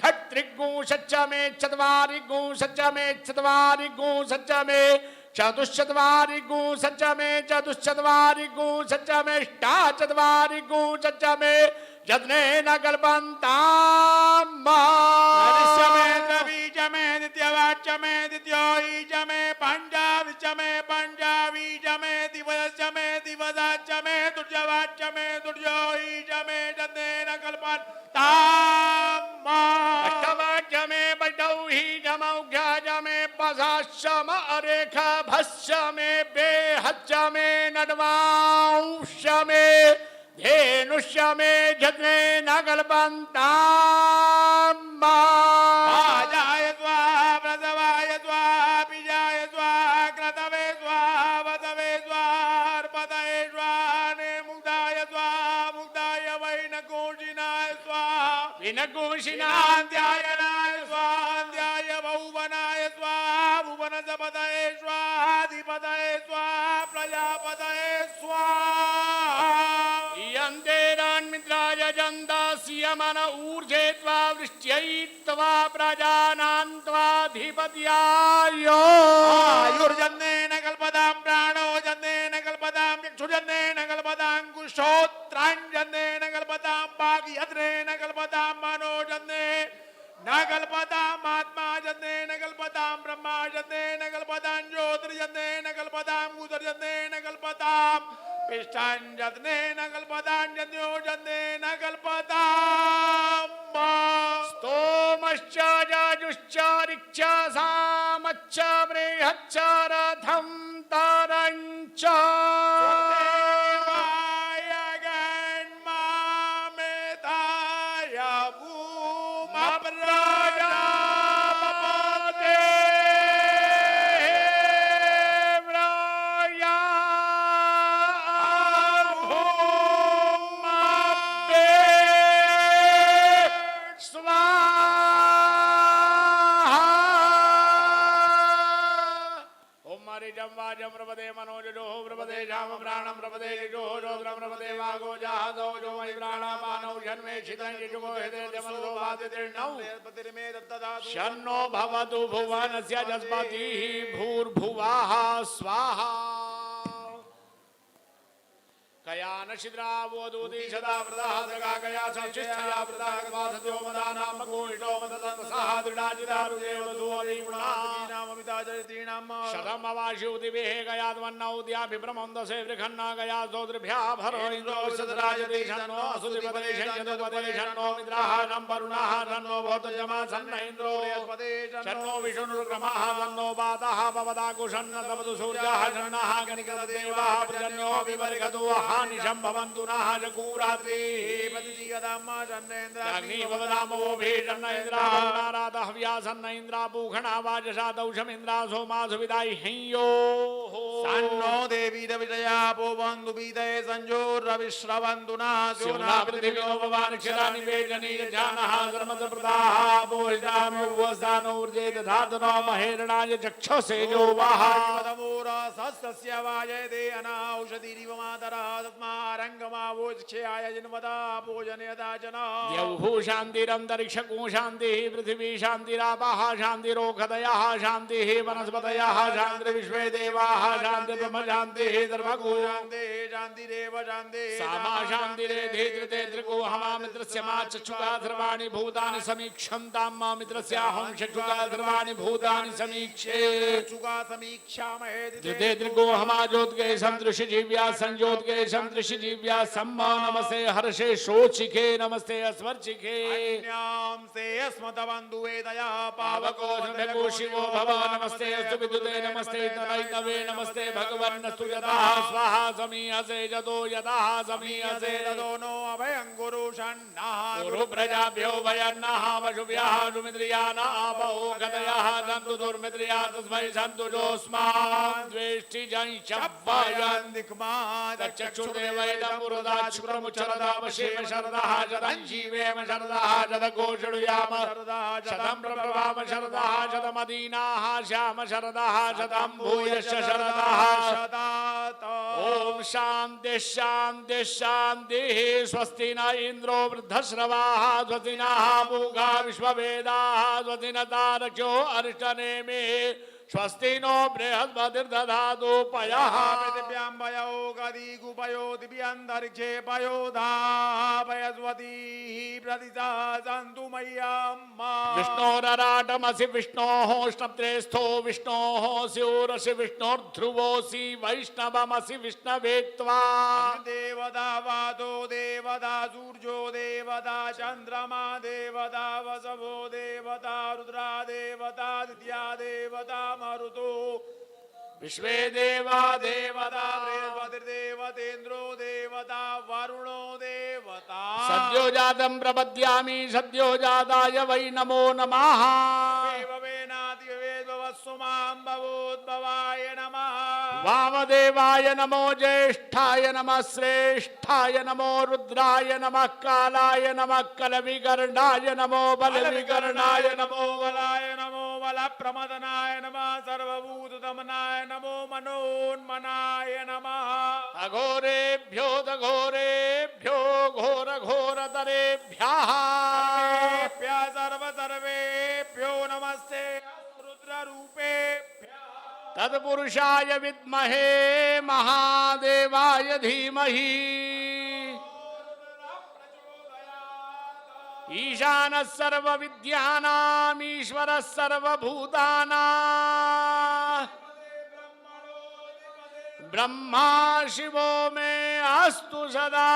खट्त्रिंशच्च मे चत्वारिंशच्च मे चत्वारिंशच्च मे चतुश्चत्वारिंशच्च मे चतुश्चत्वारिंशच्च मे अष्टाचत्वारिंशच्च मे जत्नेन कल्पन्ताम् हरिष्यमे द्रवीजमे द्वितीयवाच्यमे द्वितीयो ईजमे पंचाविचमे पंचावीजमे दिवसमे दिवसाच्यमे तुर्यवाच्यमे तुर्यो ईजमे जन्नेन कल्पन्ताम् अष्टवाच्यमे पटौहीजमौघ्याजमे पसाश्यम अरेख भस्यमे बेहच्यमे नड्वांश्यमे धेनुष्यमे जत्नेन कल्पन्ताम् आजाय स्वाहा प्रसवाय स्वाहा बीजाय स्वाहा क्रतवे स्वाहा वतवे स्वाहा अर्पतये स्वाहा नेमुक्ताय स्वाहा मुक्ताय वैनकोशिनाय स्वाहा विनकोशिनान्त्यायनाय स्वाहान्त्याय भुवनाय स्वाहा भुवनसपतये स्वाहाधिपतये स्वाहा प्रजापतये स्वाहा यन्तेरान्मित्राय जन्दास्यमन ऊर्जे त्वा वृष्ट्यै त्वा प्रजानान् त्वाधिपत्याय आयुर्जन्नेन कल्पतां प्राणो जन्नेन कल्पतां चक्षुर्जन्नेन कल्पतां कुशोत्राञ्जन्नेन कल्पतां वाग्यत्नेन कल्पतां मनो जन्नेन न कल्पताम् आत्मा जन्नेन कल्पतां ब्रह्मा जन्नेन कल्पतां ज्योतिर्जन्नेन कल्पतां उदर्जन्नेन कल्पतां पिष्टाञ्जन्नेन कल्पतां जन्यो जन्नेन कल्पताम् स्तोमश्च जाजुश्च ऋक्ष सामश्च बृहच्च रथं तरञ्च देवाय गन्मामेताय भूमप्रजापते वाजम प्रपदे मनोजो प्रपदे श्याम प्राणम प्रपदे जो रोद्रम प्रपदे वागो जहादो जो मयि प्राणा मानव जन्मे छिदं यजुगो हृदय जमलो वादितिर्नौ पतिर्मे दत्तदातु शन्नो भवतु भुवनस्य जस्पतिः भूर्भुवः स्वाहा कयान शिद्रावोदूति सदा प्रदाः दगागया संशिष्ठया प्रदागवासद्यो मदानाम कोहितो मदतसः दृढाजिदारुदेव नाम शतमवाशिउदिभिः गयाद्वन्नौद्याभिभ्रमन्दसे वृखन्ना गया सौद्रभ्यः भरो इन्द्रो सदराजति शन्नो असुदिपदे शञ्जतुपदे शन्नो मित्राः वरुणाः शन्नो भवतजमा सन्न इन्द्रो शन्नो विष्णुर्क्रमः शन्नो वातः भवदाकुशन्न तपतु सूर्यः शन्नः गणिकदेवः प्रजन्यो विवर्गतु निशं भवन्तु नः जकूरात्रिः अग्नि भवदामो भीषन्न इन्द्राः नारादः व्यासन्न इन्द्रा पूषणा वाजसा दौषमिन्द्रा सोमा सुविदाय हंयो सन्नो देवी विजया पोवन्तु बीते संजोर्रविश्रवन्तु नः स्योना पृथिव्यो भवान् क्षराणि वेजनीय जानः कर्मप्रदाः पोषिताम्युवस्दानो ऊर्जे दधातनो महेरणाय चक्षुषे जो वाः सस्य वायते अनाौषधिरिव मातरः तस्मारङ्गमावोक्षयाय जन्मदा पूजनयदा जना द्यौः शान्तिरन्तरिक्षको शान्तिः पृथिवी शान्तिरापः शान्तिरोखदयः शान्तिः वनस्पतयः शान्तिर्विश्वे देवाः शान्तिर्ब्रह्म शान्तिः सर्वगो शान्तिः शान्तिरेव शान्तिः सामा शान्तिरेधे धृते त्रिको हमामित्रस्य मा चक्षुषा सर्वाणि भूतानि समीक्षन्तां मा मित्रस्याहं चक्षुषा सर्वाणि भूतानि समीक्षे चक्षुषा समीक्षामहे धृते त्रिको हमा ज्योत्गे सन्दृशि जीव्या संज्योत्गे सन्दृशि जीव्या सम्मा नमस्ते हर्षे शोचिके नमस्ते अस्मर्चिके न्याम से अस्मदबन्धु वेदया पावको नमो शिवो भव नमस्ते अस्तु विद्युते नमस्ते तनैतवे नमस्ते भगवन्नस्तु यदा स्वाहा समीहसे जतो यदा समीहसे ततो नो अभयं गुरु षण्णः गुरु प्रजाभ्यो वयन्नः वशुभ्यः सुमित्रियाना बहो गतयः सन्तु दुर्मित्रिया तस्मै सन्तु जोऽस्मान् द्वेष्टि जञ्चव्वयन् दिक्मा चक्षुर्देवैदं पुरदा शुक्रमुच्चरदा वशेम शरदः शतं जीवेम शरदः शतकोषुयाम शतं प्रभवाम शरदः शतमदीनाः श्याम शरदः शतं भूयश्च शरदः शतात ॐ शान्ति शान्ति शान्तिः स्वस्ति न इन्द्रो वृद्धश्रवाः स्वस्ति नः पूगा विश्ववेदाः स्वस्ति न तारक्ष्यो अरिष्टनेमिः स्वस्ति नो बृहस्पतिर्दधातु पयः पृथिव्यां पयो गदिगुपयो दिव्यान्तरिक्षे पयो धापयस्वती प्रतिसा सन्तु मय्यम् विष्णोरराटमसि विष्णोः स्नप्त्रेस्थो विष्णोः स्यूरसि विष्णोर्ध्रुवोऽसि वैष्णवमसि विष्णवे त्वा देवता वातो देवता सूर्यो देवता चन्द्रमा देवता वसवो देवता रुद्रा देवता दित्या देवता मरुतो विश्वे देवा देवता बृहस्पतिर्देवतेन्द्रो देवता वरुणो देवता सद्यो जातं प्रपद्यामि सद्यो जाताय वै नमो नमः सुमाम्भवोद्भवाय नमः वामदेवाय नमो ज्येष्ठाय नमः श्रेष्ठाय नमो रुद्राय नमः कालाय नमः कलविकर्णाय नमो बलविकर्णाय नमो बलाय नमो बल प्रमदनाय नमः सर्वभूतदमनाय नमो मनोन्मनाय नमः अघोरेभ्यो दघोरेभ्यो घोर घोरतरेभ्यः सर्वेभ्यो नमस्ते रुद्ररूपेभ्यः तत्पुरुषाय विद्महे महादेवाय धीमहि ईशानः सर्वविद्यानाम् ईश्वरः सर्वभूतानां ब्रह्मा शिवो मे अस्तु सदा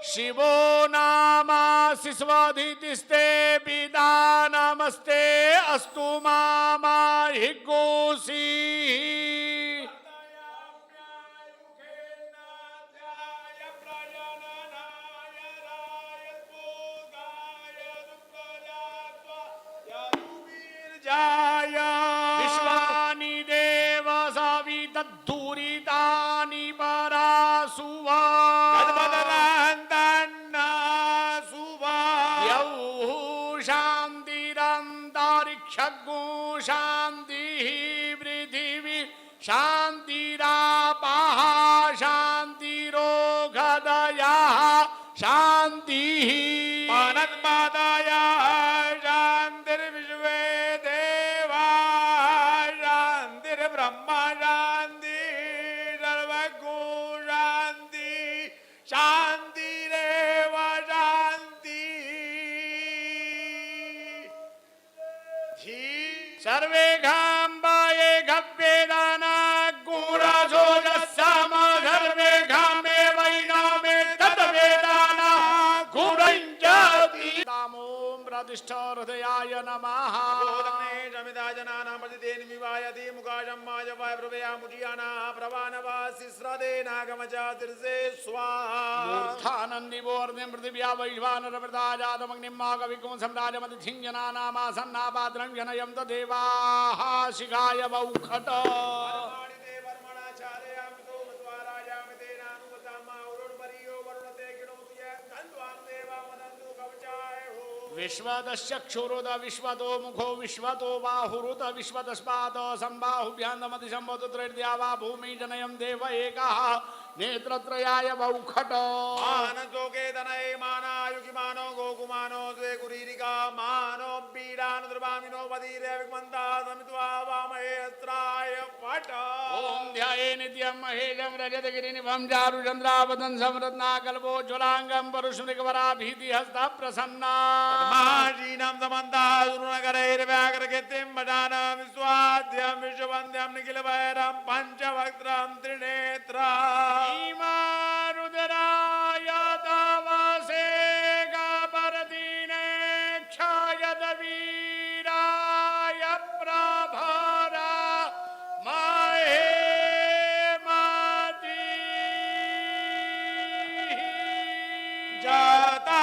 शिवो नामासि स्वधितिस्ते पिता नमस्ते अस्तु मामा हिग्गोसी विश्वानि देव सवितद्धूरितानि परासुवा शांतिरंतरिक्षगो शांति पृथिवी शांतिरापः शांतिरोगदयः शांति शांतिर्विश्वे देवा शांतिर्ब्रह्मा शांति सर्वगो शांति शांतिरेव शांति सर्वे घाम्बाये घव्येदाना गुरजोजस्साम सर्वे घामे वैनामे तद्वेदाना गुरञ्जति नामों प्रतिष्ठा हृदयाय नमः मूर्धानन्दिवोर्ध्वं पृथिव्या वैश्वानरवृता जातमग्निमागविकुं सम्राजमतिथिञ्जनानामासन्नापात्रं जनयं तदेवाः शिखाय वौखट विश्वदश्चक्षुरुद विश्वतो मुखो विश्वतो बाहुरुद विश्वतस्पादो संबाहुभ्यान्दमतिसम्बोधत्रैर्द्यावा भूमि जनयं देव एकः नेत्रत्रयाय वौखट मानसोके तनये मानायुगिमानो गोकुमानो द्वे कुरीरिका मानो बीडान द्रवामिनो वदीरे विमन्ता समित्वा वामहे अस्त्राय पट ओम ध्याये नित्यं महेशं रजतगिरिनिभं चारुचन्द्रावदं समरत्नाकल्पो ज्वलाङ्गं परुष्मृगवराभीतिहस्तः प्रसन्ना माजीनं समन्तासुरनगरैर्व्याघ्रकृतिं वदानं विश्वाद्यं विश्ववन्द्यं निखिलवैरं पञ्चवक्त्रं त्रिनेत्रम् रुद्राय तवसे गपरदीने क्षायद वीराय प्रभरा महेमति जाता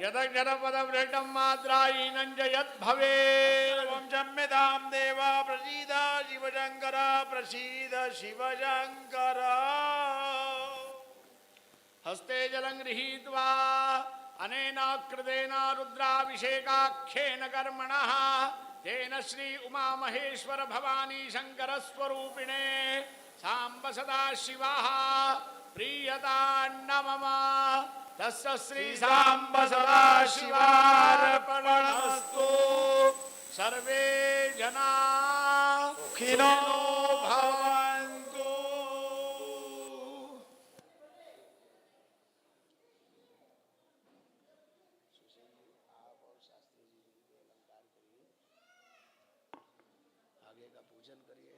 यदक्षरपदवृष्टं मात्राहीनं च यद्भवेत् वंशम्यतां देव प्रसीद शिवशङ्कर प्रसीद शिवशङ्कर हस्ते जलं गृहीत्वा अनेन कृतेन रुद्राभिषेकाख्येन कर्मणः तेन श्री उमामहेश्वर भवानी शंकर स्वरूपिणे सांब सदा शिवः प्रीयतान्न मम तस्य श्री सांब सदा शिवार्पणमस्तु सर्वे जना सुखिनो भवन्तु। आगे का पूजन करिए।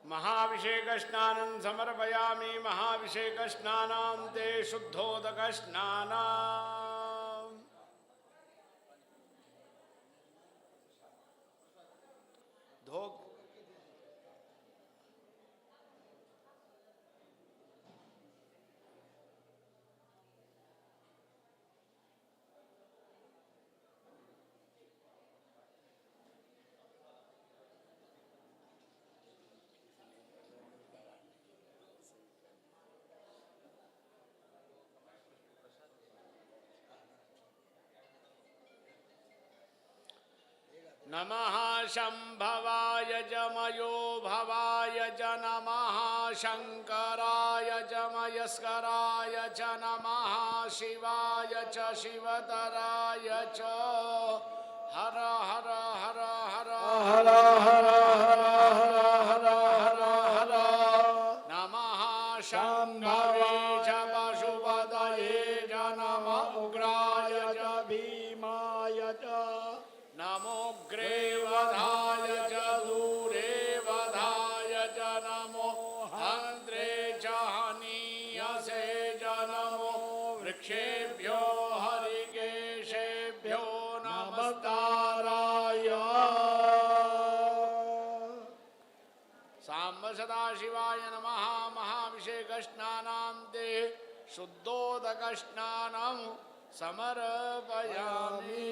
महाभिषेक स्नानं समर्पयामि। महाभिषेक स्नानान्ते शुद्धोदक स्नानम् धोक नमः शंभवाय जमयो भवाय च नमः शंकराय जमयस्कराय च नमः शिवाय च शिवतराय च हर हर हर हर हर हर हर हर हर हर नमः शंभवे च पशुपतये च नमः उग्राय च भीमाय च नमोऽग्रे वधाय च दूरे वधाय च नमः सदाशिवाय नमः महाभिषेकस्नानान्ते शुद्धोदकस्नानं समर्पयामि